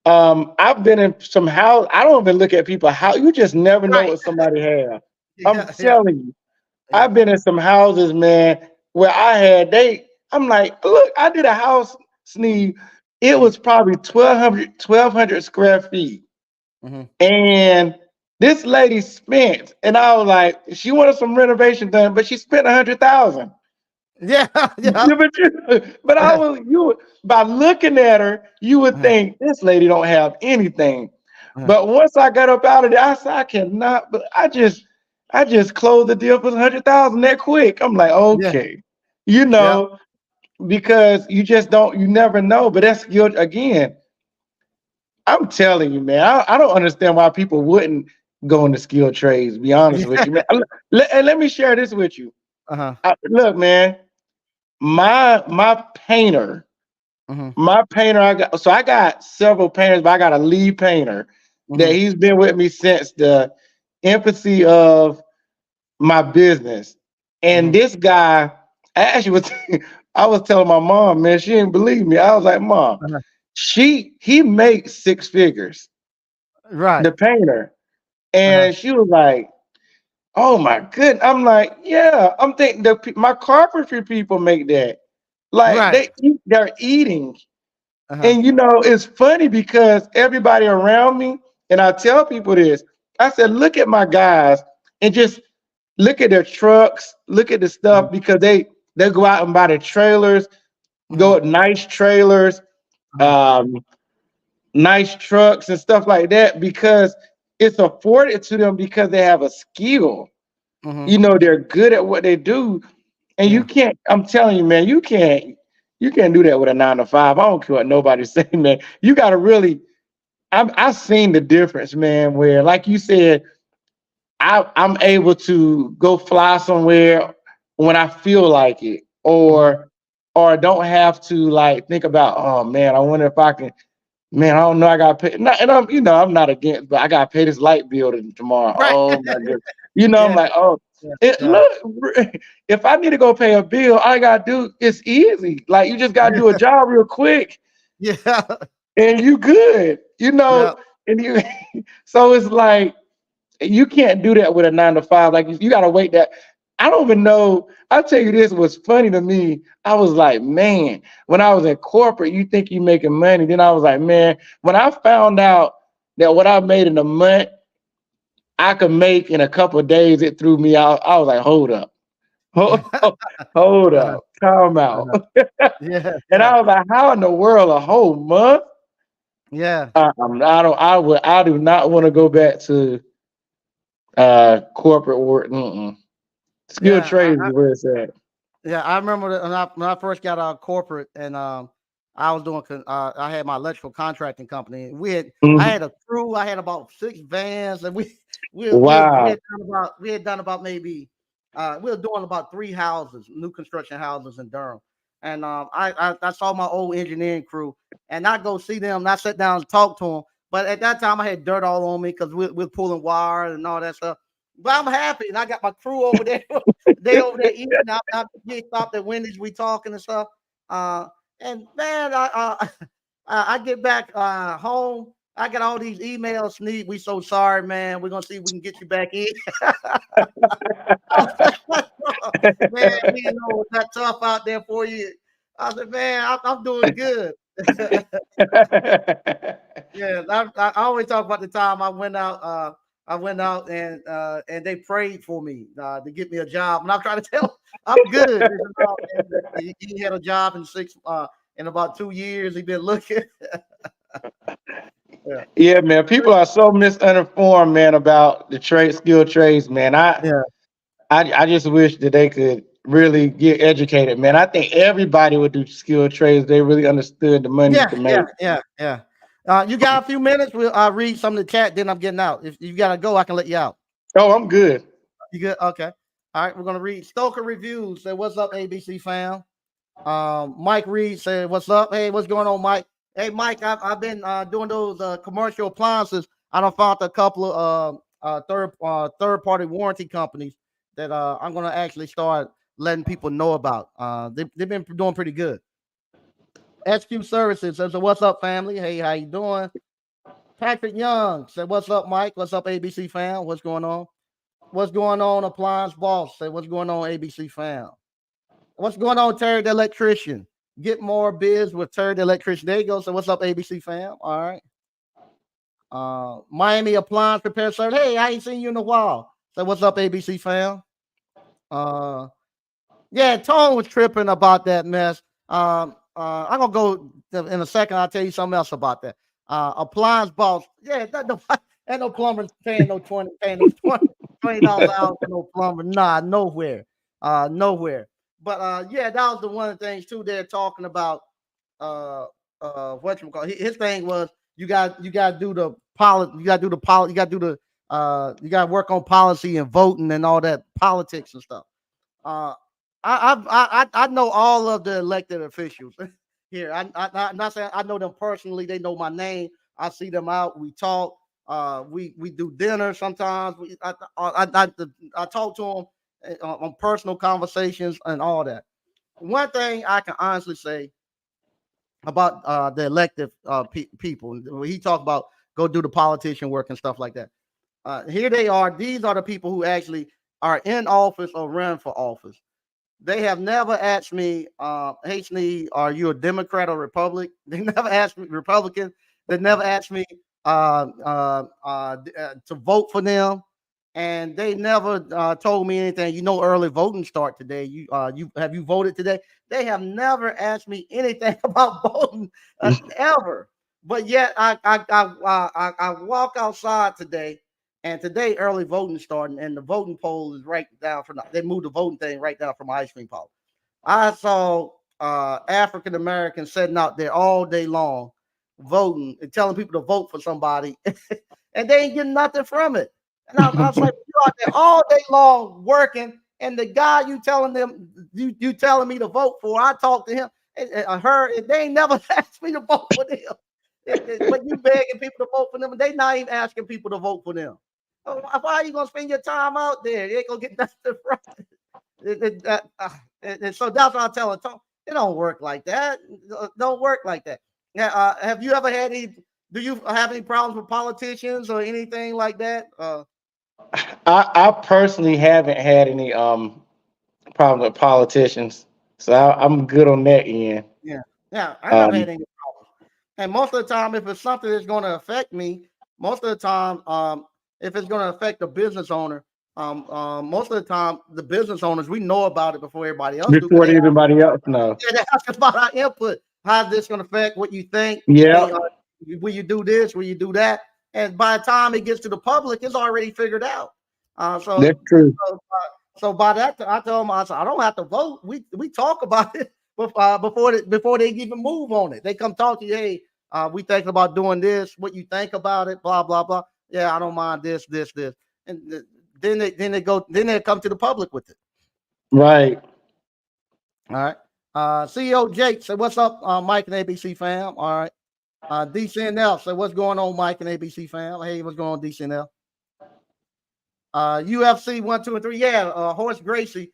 I've been in some house. I don't even look at people how you just never know right, what somebody have. I'm yeah, yeah, telling you, yeah, I've been in some houses, man, where I'm like, look, I did a house, Sneeze. It mhm, was probably 1,200 square feet. mhm. And this lady spent, and I was like, she wanted some renovation done, but she spent 100,000. Yeah, yeah, Yeah, but by looking at her, you would uh-huh, think this lady don't have anything. uh-huh, But once I got up out of there, I said, I cannot, but I just closed the deal for 100,000 that quick. I'm like, yeah, okay, you yeah, know, because you never know. But that's your again. I'm telling you, man, I don't understand why people wouldn't go into skilled trades. Be honest with yeah, you, man. And let me share this with you. uh-huh, Look, man, my painter, mhm, I got several painters, but I got a lead painter that mhm, he's been with me since the infancy of my business. And mhm, this guy, I actually was I was telling my mom, man, she didn't believe me. I was like, Mom, uh-huh, he makes six figures, right, the painter. uh-huh, And she was like, Oh my goodness. I'm like, yeah, I'm thinking my carpentry people make that. Like Right. they're eating. Uh-huh. And it's funny because everybody around me, and I tell people this, I said, look at my guys and just look at their trucks, look at the Mhm. stuff because they go out and buy the trailers, Mhm. go nice trailers, Mhm. um, nice trucks and stuff like that because it's afforded to them because they have a skill. Mhm. They're good at what they do. And you Yeah. can't, I'm telling you, man, you can't do that with a 9 to 5. I don't care what nobody say, man. You gotta really, I've seen the difference, man, where like you said, I'm able to go fly somewhere when I feel like it, Mhm. or don't have to like think about, oh man, I wonder if I can. Man, I don't know. I got to pay. And I'm not against, but I got to pay this light bill tomorrow. Right. Oh my goodness. I'm Yeah. like, oh, Yeah. it Yeah. look. If I need to go pay a bill, all I gotta do it's easy. Like you just gotta do a job real quick, Yeah. and you good. Yeah. And you. So it's like you can't do that with a 9 to 5. Like you gotta wait that. I don't even know. I'll tell you this was funny to me. I was like, man, when I was in corporate, you think you making money. Then I was like, man, when I found out that what I made in a month, I could make in a couple of days, it threw me out. I was like, hold up. Hold, hold Uh-huh. up. Time out. Uh-huh. Yeah. And Yeah. I was like, how in the world a whole month? Yeah. I do not want to go back to corporate work. Mm-mm. Skilled Yeah. trades is where it's at. Yeah, I remember that when I first got out of corporate and I was doing I had my electrical contracting company. I Mhm. had a crew. I had about 6 vans, and Wow. we had done about maybe we were doing about 3 houses, new construction houses in Durham. And I saw my old engineering crew, and I go see them. And I sat down and talked to them. But at that time, I had dirt all on me because we're pulling wire and all that stuff. But I'm happy, and I got my crew over there. They over there eating. We stopped at Wendy's. We talking and stuff. Uh, and man, I get back home. I got all these emails. Sneed, we so sorry, man. We're gonna see if we can get you back in. Man, we know it's that tough out there for you. I said, man, I'm doing good. Yeah, I always talk about the time I went out. I went out and they prayed for me to get me a job. And I'm trying to tell, I'm good. They said, "No, man, he had a job in about 2 years. He been looking." Yeah, Yeah, man. People are so misinformed, man, about the skilled trades, man. yeah, I just wish that they could really get educated, man. I think everybody would do skilled trades. They really understood the money you yeah, can make. yeah, yeah, yeah. You got a few minutes? We'll read some of the chat. Then I'm getting out. If you gotta go, I can let you out. Oh, I'm good. You good? Okay. All right. We're gonna read Stoker reviews. Say what's up, ABC fam. Mike Reed said, "What's up? Hey, what's going on, Mike? Hey, Mike, I've been doing those commercial appliances. I done found a couple of third party warranty companies that I'm gonna actually start letting people know about. They've been doing pretty good. SQ Services says, so what's up, family? Hey, how you doing? Patrick Young said, what's up, Mike? What's up, ABC fam? What's going on? What's going on, Appliance Boss? Said, what's going on, ABC fam? What's going on, Terry the electrician? Get more biz with Terry the electrician. There you go. So what's up, ABC fam? All right. Miami Appliance Repair Service. Hey, I ain't seen you in a while. So what's up, ABC fam? Uh, yeah, Tone was tripping about that mess. I'm gonna go in a second. I'll tell you something else about that. Appliance Boss. Yeah, ain't no plumber paying no $20 an hour for no plumber. Nah, nowhere. Nowhere. But yeah, that was the one of the things too. They're talking about what you call his thing was you got to do the policy, you got to work on policy and voting and all that politics and stuff. Uh, I know all of the elected officials here. I'm not saying I know them personally. They know my name. I see them out. We talk. We do dinner sometimes. I talk to them on personal conversations and all that. One thing I can honestly say about the elected people, he talked about go do the politician work and stuff like that. Here they are. These are the people who actually are in office or run for office, they have never asked me, hey, Sneed, are you a Democrat or Republic? They never asked me Republican. They never asked me to vote for them, and they never told me anything. You know, early voting start today. You have you voted today? They have never asked me anything about voting ever. But yet, I walk outside today, and today early voting starting, and the voting poll is right down from. They moved the voting thing right down from my ice cream parlor. I saw African Americans sitting out there all day long, voting and telling people to vote for somebody, and they ain't getting nothing from it. And I was like, you out there all day long working, and the guy you telling them you telling me to vote for, I talked to him and her, and they ain't never asked me to vote for them. But you begging people to vote for them, and they not even asking people to vote for them. Why are you gonna spend your time out there? You ain't gonna get nothing from it. And so that's what I tell them. It don't work like that. Don't work like that. Now, have you ever had any? Do you have any problems with politicians or anything like that? I personally haven't had any problem with politicians, so I'm good on that end. Yeah, yeah. I never Um, had any problems. And most of the time, if it's something that's going to affect me, most of the time, if it's going to affect the business owner, most of the time, the business owners we know about it before everybody else do, because before everybody else know. they ask us about our input. How's this going to affect what you think? Yeah, Hey, will you do this? Will you do that? And by the time it gets to the public, it's already figured out. Uh, so, that's true. so, so by that, I told them, I said, I don't have to vote. We talk about it before they even move on it. They come talk to you. Hey, we thinking about doing this. What you think about it? Blah blah blah. Yeah, I don't mind this. And then they come to the public with it. Right. All right. CEO Jake said, "What's up, Mike and ABC fam?" All right. DCNL said, "What's going on, Mike and ABC fam?" Hey, what's going on, DCNL? UFC 1, 2, and 3. Yeah, Horace Gracie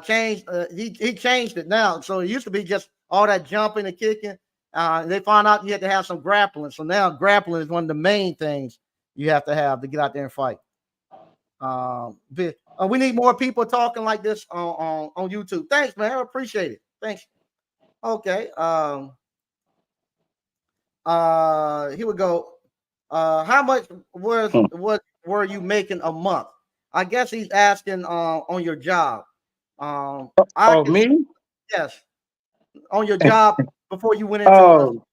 changed. He changed it now. So it used to be just all that jumping and kicking. They found out you had to have some grappling. So now grappling is one of the main things you have to get out there and fight. We need more people talking like this on YouTube. Thanks, man. I appreciate it. Thanks. Okay. Here we go. How much Hmm. what were you making a month? I guess he's asking on your job. I Oh, can say me? yes on your job before you went into Oh,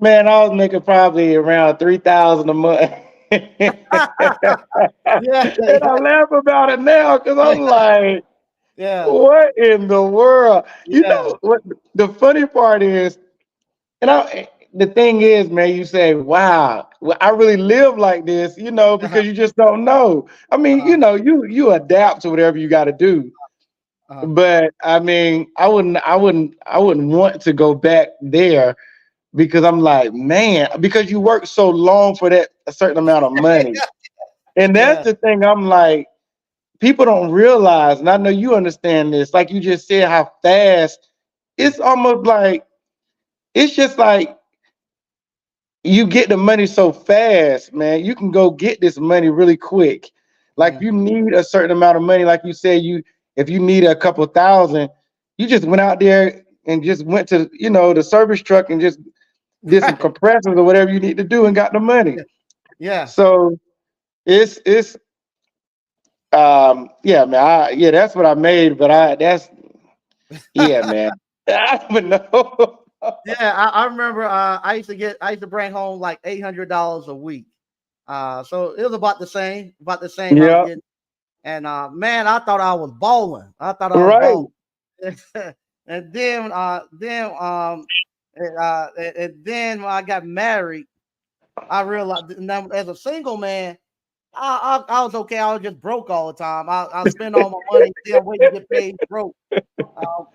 man, I was making probably around 3,000 a month. And yeah, I laugh about it now because yeah, I'm like, yeah, what in the world? You yeah, know what the funny part is, the thing is, man, you say, wow, well, I really live like this, uh-huh, because you just don't know. I mean, uh-huh, you adapt to whatever you got to do. uh-huh. But I mean, I wouldn't want to go back there because I'm like, man, because you work so long for that a certain amount of money. And that's Yeah, the thing I'm like, people don't realize, and I know you understand this, like you just said, how fast it's almost like it's just like you get the money so fast, man. You can go get this money really quick. Like yeah. you need a certain amount of money, like you said, if you need a couple thousand, you just went out there and just went to the service truck and just did some Right. compressors or whatever you need to do and got the money. Yeah, yeah. So it's yeah, man. Yeah, that's what I made, but yeah, man. I don't even know. Yeah, I remember I used to bring home like $800 a week. So it was about the same I was Yeah, getting. And man, I thought I was balling. I thought I was right. balling. And then when I got married, I realized now as a single man, I was okay. I was just broke all the time. I spend all my money, still waiting to get paid broke.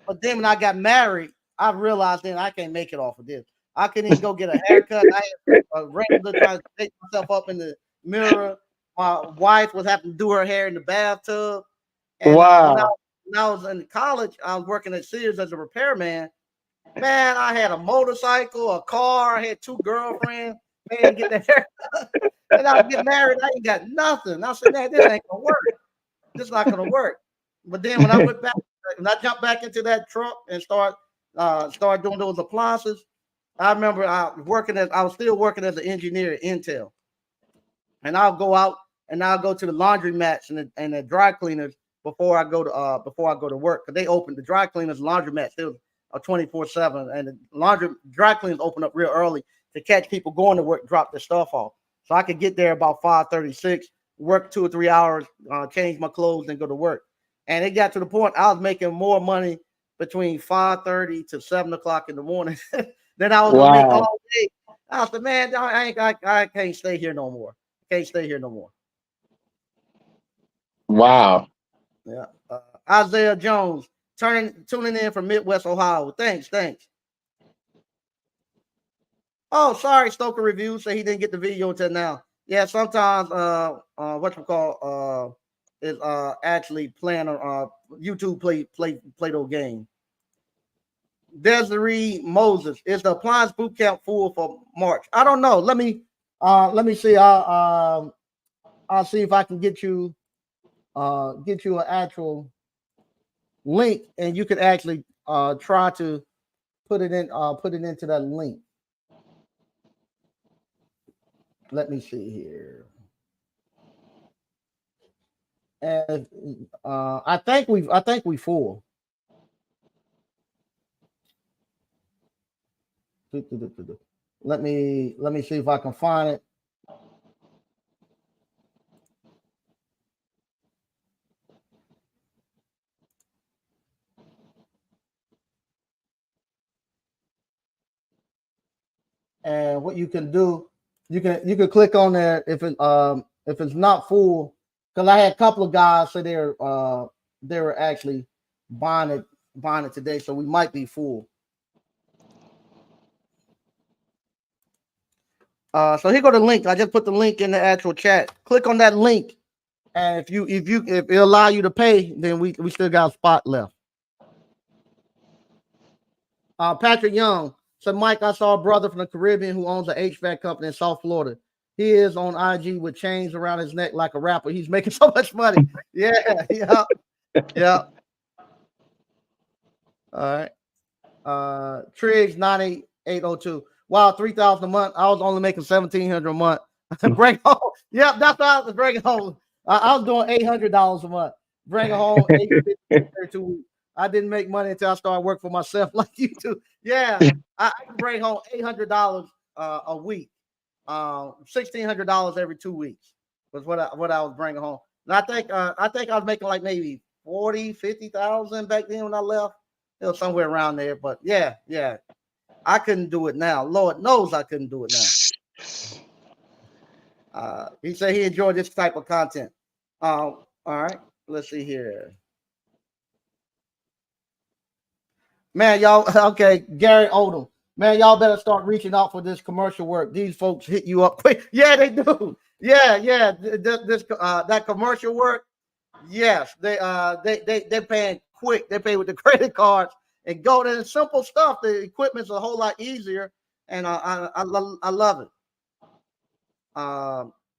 But then when I got married, I realized then I can't make it off of this. I couldn't even go get a haircut. I had a regular trying to take myself up in the mirror. My wife was having to do her hair in the bathtub. And Wow. when I was in college, I was working at Sears as a repairman. Man, I had a motorcycle, a car, I had two girlfriends, paying to get the haircut. And I was getting married, I ain't got nothing. I said, man, this ain't gonna work. this is not gonna work. But then when I went back, when I jumped back into that truck and start doing those appliances, I remember I was still working as an engineer at Intel, and I'll go out and I'll go to the laundromats and the dry cleaners before I go to work, because they open the dry cleaners, laundromats, they was 24/7, and the dry cleaners open up real early to catch people going to work, drop their stuff off. So I could get there about 5:36, work 2 or 3 hours, change my clothes, and go to work. And it got to the point I was making more money between 5:30 to 7 o'clock in the morning than I was gonna make all day. I said, man, I can't stay here no more. Can't stay here no more. Wow. Yeah. Isaiah Jones tuning in from Midwest Ohio. Thanks. Oh, sorry, Stoker Review said he didn't get the video until now. Yeah, sometimes is actually playing YouTube play those games. Desiree Moses, is the appliance boot camp full for March? I don't know. Let me see. I'll see if I can get you an actual link, and you can actually try to put it into that link. Let me see here. And I think we full. Let me see if I can find it. And what you can do, you can click on there if it's not full, because I had a couple of guys say they were actually buying it today, so we might be full. So here go the link. I just put the link in the actual chat. Click on that link, and if it allow you to pay, then we still got a spot left. Patrick Young said, Mike, I saw a brother from the Caribbean who owns an HVAC company in South Florida. He is on IG with chains around his neck like a rapper. He's making so much money. Yeah. All right. Triggs 98802. Wow, 3,000 a month. I was only making 1,700 a month. Bring home. Yep, that's what I was bringing home. I was doing $800 a month. Bring home 850 2 weeks. I didn't make money until I started working for myself like you do. Yeah, I can bring home $800 a week. $1,600 every 2 weeks was what I was bringing home. And I think I was making like maybe 50,000 back then when I left. It was somewhere around there. But yeah. I couldn't do it now. Lord knows I couldn't do it now. He said he enjoyed this type of content. All right. Let's see here. Man, y'all, okay, Gary Odom. Man, y'all better start reaching out for this commercial work. These folks hit you up quick. Yeah, they do. Yeah. That commercial work. Yes, they're paying quick. They pay with the credit cards and go to the simple stuff. The equipment's a whole lot easier, and I love it.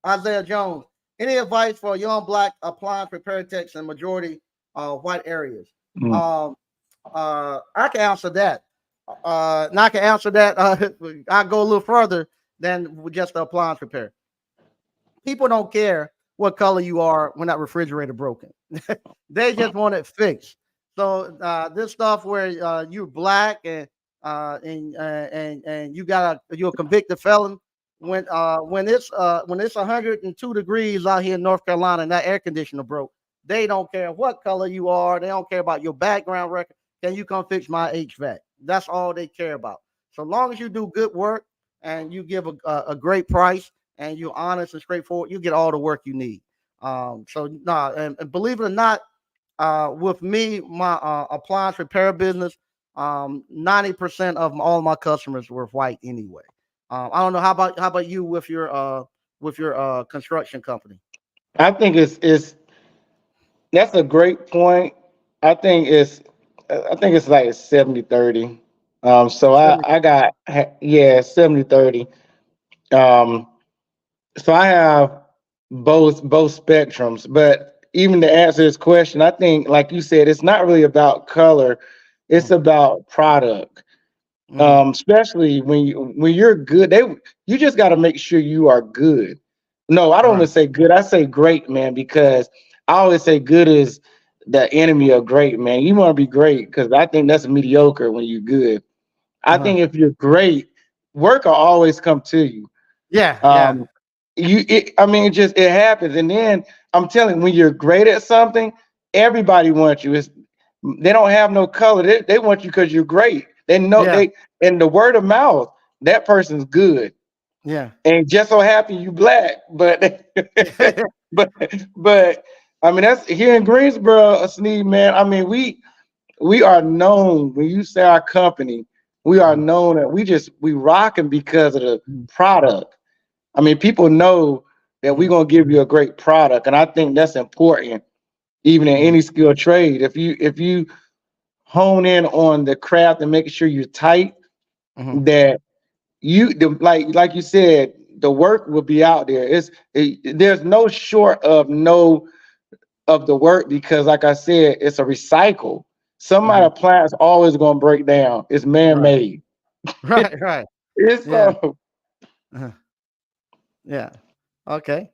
Isaiah Jones, any advice for young black appliance repair techs in majority white areas? I can answer that. And I can answer that. I go a little further than just the appliance repair. People don't care what color you are when that refrigerator broken. They just want it fixed. So this stuff where you're black and you're a convicted felon, when it's 102 degrees out here in North Carolina and that air conditioner broke, they don't care what color you are. They don't care about your background record. Can you come fix my HVAC? That's all they care about. So long as you do good work and you give a great price and you're honest and straightforward, you get all the work you need. And believe it or not, with me, my appliance repair business, 90% of all my customers were white anyway. I don't know how about you with your construction company? I think it's that's a great point. I think it's like 70-30. So I got 70-30. So I have both spectrums, but even to answer this question, I think, like you said, it's not really about color; it's about product. Mm-hmm. Especially when you're good, you just got to make sure you are good. No, I don't Right. even say good. I say great, man, because I always say good is the enemy of great, man. You want to be great because I think that's mediocre when you're good. I Uh-huh. think if you're great, work will always come to you. Yeah. Yeah. Um, I mean, it happens, and then I'm telling you, when you're great at something, everybody wants you. They don't have no color. They want you because you're great. They know Yeah. they and the word of mouth. That person's good, Yeah. and just so happy you black, but but but I mean that's here in Greensboro, Sneed, man. I mean we are known when you say our company, we are known that we rocking because of the Mhm. product. I mean, people know that we're Mhm. gonna give you a great product, and I think that's important, even in Mhm. any skill trade. If you hone in on the craft and making sure you're tight, Mhm. that like you said, the work will be out there. There's no short of no of the work because, like I said, it's a recycle. Somebody Mhm. appliance always gonna break down. It's man Right. made. Right. Right. It's Yeah. Uh-huh. Yeah. Okay.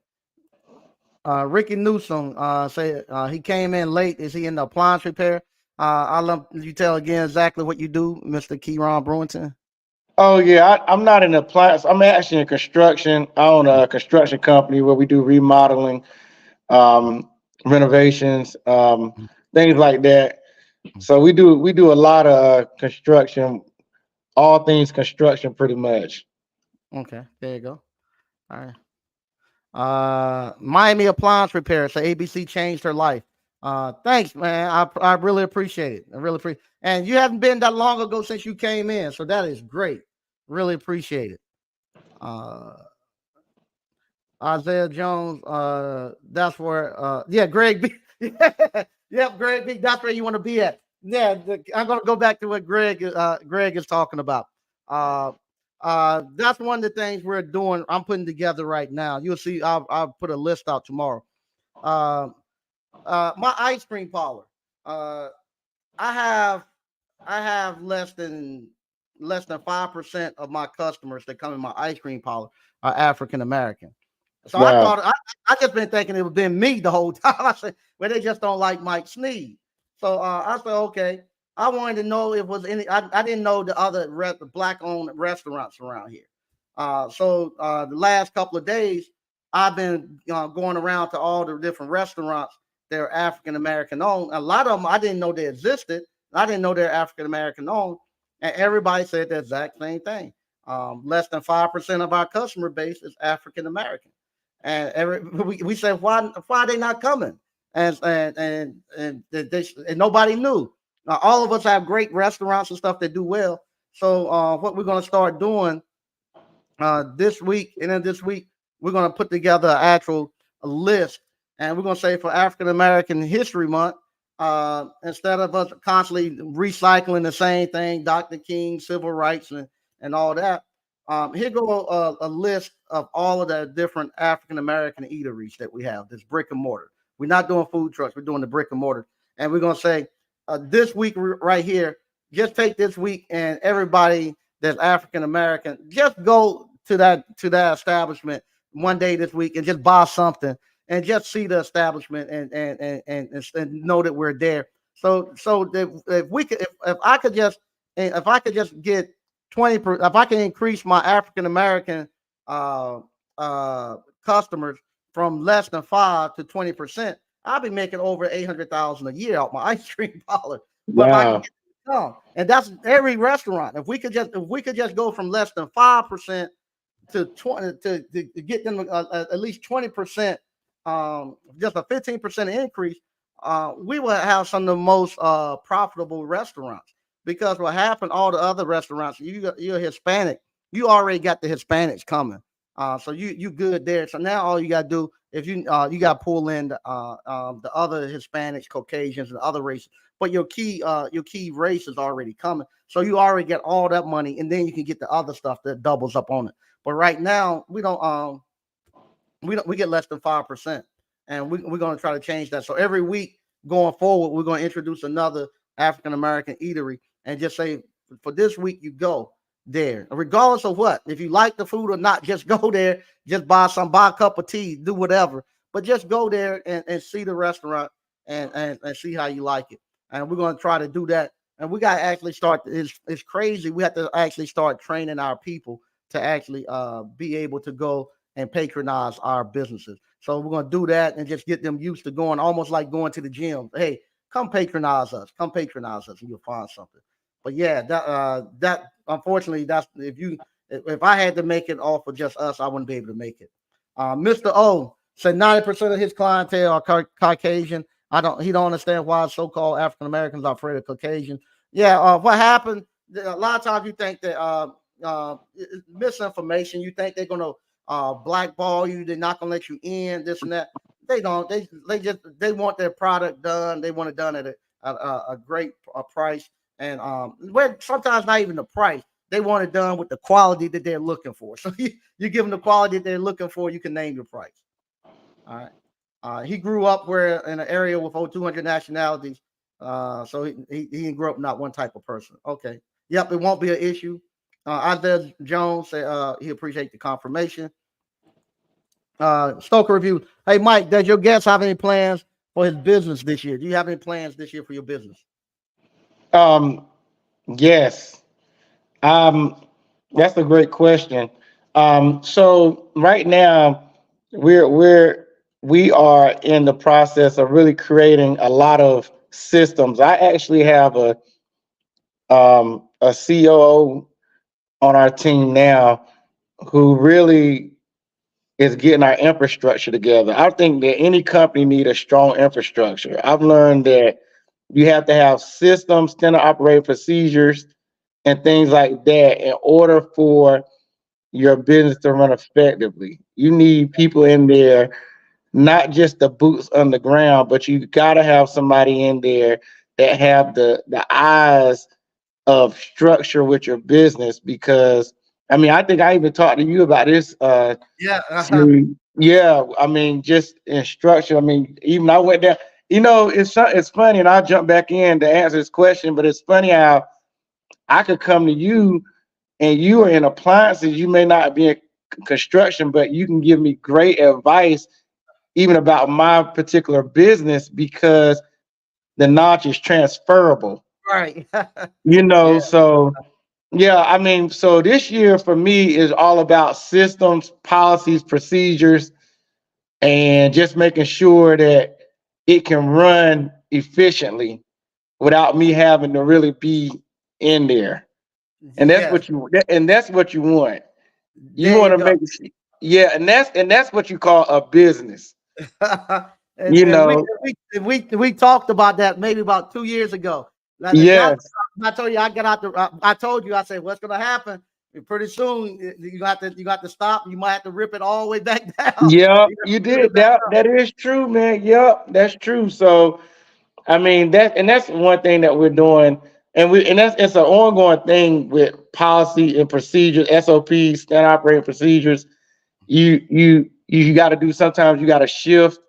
Ricky Newsom say he came in late. Is he in the appliance repair? I'll let you tell again exactly what you do, Mr. Keyron Brewington. Oh yeah, I'm not in appliance. I'm actually in construction. I own a construction company where we do remodeling, um, renovations, things like that. So we do a lot of construction, all things construction, pretty much. Okay, there you go. All right. Miami Appliance Repair. So ABC changed her life. Thanks, man. I really appreciate it. I really appreciate. And you haven't been that long ago since you came in, so that is great. Really appreciate it. Uh, Isaiah Jones. That's where. Yeah, Greg B. Yep, Greg B. That's where you want to be at. Yeah, I'm gonna go back to what Greg is talking about. Uh, that's one of the things we're doing. I'm putting together right now. You'll see. I'll put a list out tomorrow. Uh, my ice cream parlor. Uh, I have I have less than 5% of my customers that come in my ice cream parlor are African American. So I Wow. thought I just been thinking it was been me the whole time. I said, well, they just don't like Mike Sneed. So I said, okay. I wanted to know if it was any. I didn't know the other black-owned restaurants around here. So the last couple of days, I've been going around to all the different restaurants that are African American owned. A lot of them I didn't know they existed. I didn't know they're African American owned, and everybody said the exact same thing. Less than 5% of our customer base is African American, and we said why are they not coming? And nobody knew. All of us have great restaurants and stuff that do well. So what we're going to start doing this week, and then this week we're going to put together an actual list, and we're going to say for African American History Month, instead of us constantly recycling the same thing, Dr. King, civil rights, and all that. Here go a list of all of the different African American eateries that we have. This brick and mortar. We're not doing food trucks. We're doing the brick and mortar, and we're gonna say this week right here. Just take this week, and everybody that's African American, just go to that establishment one day this week and just buy something and just see the establishment and know that we're there. So that if we could if I could just if I could just get 20 if I can increase my African American uh customers from less than 5 to 20%, I'll be making over 800,000 a year out my ice cream parlor. But if I can Wow. get no, and that's every restaurant. If we could just go from less than 5% to 20 to get them at least 20%, just a 15% increase, we will have some of the most profitable restaurants. Because what happened, all the other restaurants, you're Hispanic, you already got the Hispanics coming. So you good there. So now all you gotta do if you got to pull in the other Hispanics, Caucasians, and other races, but your key race is already coming. So you already get all that money, and then you can get the other stuff that doubles up on it. But right now we don't we get less than 5%. and we're going to try to change that. So every week going forward, we're going to introduce another African American eatery and just say, for this week, you go there, regardless of what. If you like the food or not, just go there, just buy a cup of tea, do whatever, but just go there and see the restaurant and see how you like it. And we're going to try to do that. And we got to actually start. It's crazy. We have to actually start training our people to actually be able to go and patronize our businesses. So we're going to do that and just get them used to going, almost like going to the gym. Hey, come patronize us. Come patronize us, and you'll find something. But yeah, that unfortunately, that's if I had to make it off of just us, I wouldn't be able to make it. Mr. O said 90% of his clientele are Caucasian. He don't understand why so-called African Americans are afraid of Caucasian. Yeah, what happened? A lot of times you think that misinformation. You think they're gonna blackball you. They're not gonna let you in. This and that. They don't. They want their product done. They want it done at a great price. And sometimes not even the price. They want it done with the quality that they're looking for. So you give them the quality that they're looking for, you can name your price. All right. He grew up in an area with over 200 nationalities. So he grew up not one type of person. Okay. Yep, it won't be an issue. Isaiah Jones said he appreciate the confirmation. Stoker review. Hey Mike, does your guest have any plans for his business this year? Do you have any plans this year for your business? Yes. That's a great question. So right now we are in the process of really creating a lot of systems. I actually have a COO on our team now who really is getting our infrastructure together. I think that any company need a strong infrastructure. I've learned that you have to have systems, standard operating procedures, and things like that in order for your business to run effectively. You need people in there, not just the boots on the ground, but you got to have somebody in there that have the eyes of structure with your business. Because I mean, I think I even talked to you about this. Yeah. Yeah. I mean, just in structure. I mean, even I went down. It's funny, and I'll jump back in to answer this question. But it's funny how I could come to you, and you are in appliances. You may not be in construction, but you can give me great advice, even about my particular business, because the knowledge is transferable. Right. Yeah. So yeah, I mean, so this year for me is all about systems, policies, procedures, and just making sure that it can run efficiently without me having to really be in there. And that's Yes. what you want. You There want you to go. make yeah, and that's what you call a business. You And we, know, we talked about that maybe about 2 years ago. Not yes. I told you I got out the. I told you I said what's going to happen. Pretty soon you got to stop. You might have to rip it all the way back down. Yep, You got you to put it did back that. up. That is true, man. Yep, that's true. So I mean that's one thing that we're doing, and that's it's an ongoing thing with policy and procedures, SOPs, standard operating procedures. You got to do. Sometimes you got to shift,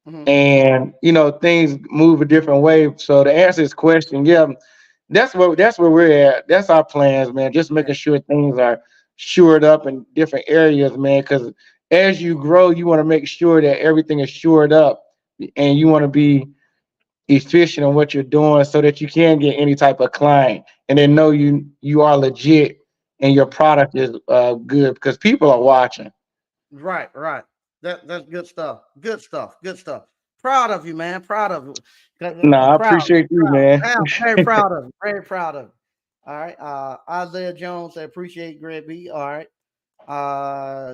Mhm. and things move a different way. So to answer this question, yeah, that's where we're at. That's our plans, man. Just Yeah. making sure things are shored up in different areas, man. Because as you grow, you want to make sure that everything is shored up, and you want to be efficient in what you're doing, so that you can get any type of client, and they know you are legit and your product is good, because people are watching. Right, right. That's good stuff. Good stuff. Good stuff. Proud of you, man. Proud of you. No, I Proud. appreciate you, Proud. man. I'm very proud of you. Very proud of you. All right. Isaiah Jones, I appreciate Greg B. All right.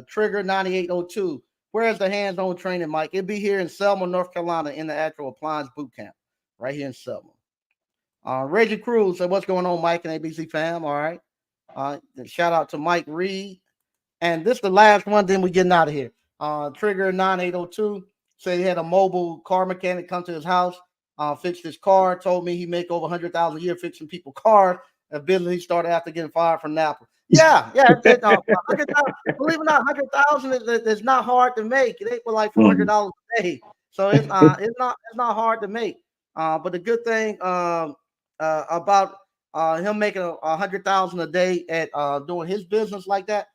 Trigger 9802. Where's the hands-on training, Mike? It'll be here in Selma, North Carolina, in the actual appliance boot camp, right here in Selma. Reggie Cruz said, "What's going on, Mike and ABC fam?" All right. Shout out to Mike Reed. And this is the last one, then we're getting out of here. Trigger 9802 said he had a mobile car mechanic come to his house, fixed his car, told me he make over 100,000 a year fixing people cars. A business he started after getting fired from Napa. Yeah, yeah. 100,000, believe it or not, 100,000 is not hard to make. It ain't for like Mhm. $400 a day. So it's not hard to make. But the good thing about him making 100,000 a day at doing his business like that,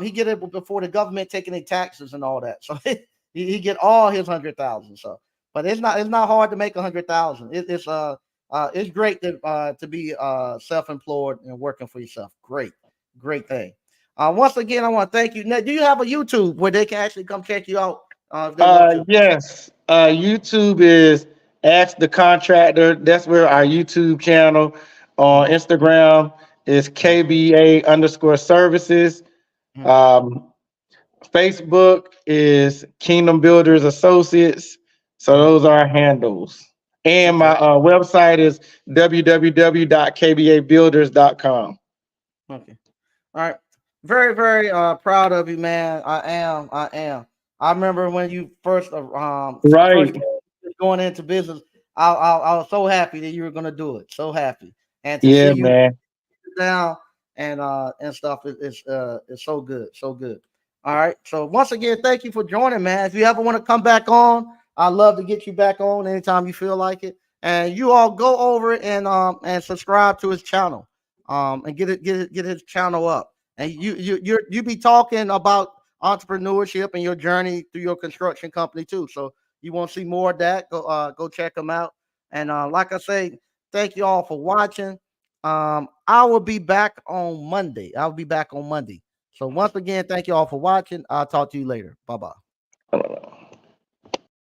he get it before the government taking their taxes and all that. So he get all his 100,000. So, but it's not hard to make 100,000. It's great to be self-employed and working for yourself. Great thing. Once again, I want to thank you. Now, do you have a YouTube where they can actually come check you out if they want to? Yes. YouTube is Ask the Contractor. That's where our YouTube channel. On Mhm, Instagram is mhm, KBA_services. mhm. Um, Facebook is Kingdom Builders Associates. So Mhm. those are our handles. And my Okay. website is www.kbabuilders.com. Okay. All right. Very proud of you, man. I am. I remember when you first Right. came going into business. I was so happy that you were gonna do it. So happy. And to see Yeah, you man. down and stuff is so good. So good. All right. So once again, thank you for joining, man. If you ever want to come back on, I'd love to get you back on anytime you feel like it. And you all go over and subscribe to his channel. And get his channel up. And you be talking about entrepreneurship and your journey through your construction company too. So you want to see more of that, go check them out. And like I say, thank you all for watching. I will be back on Monday. I'll be back on Monday. So once again, thank you all for watching. I'll talk to you later. Bye bye.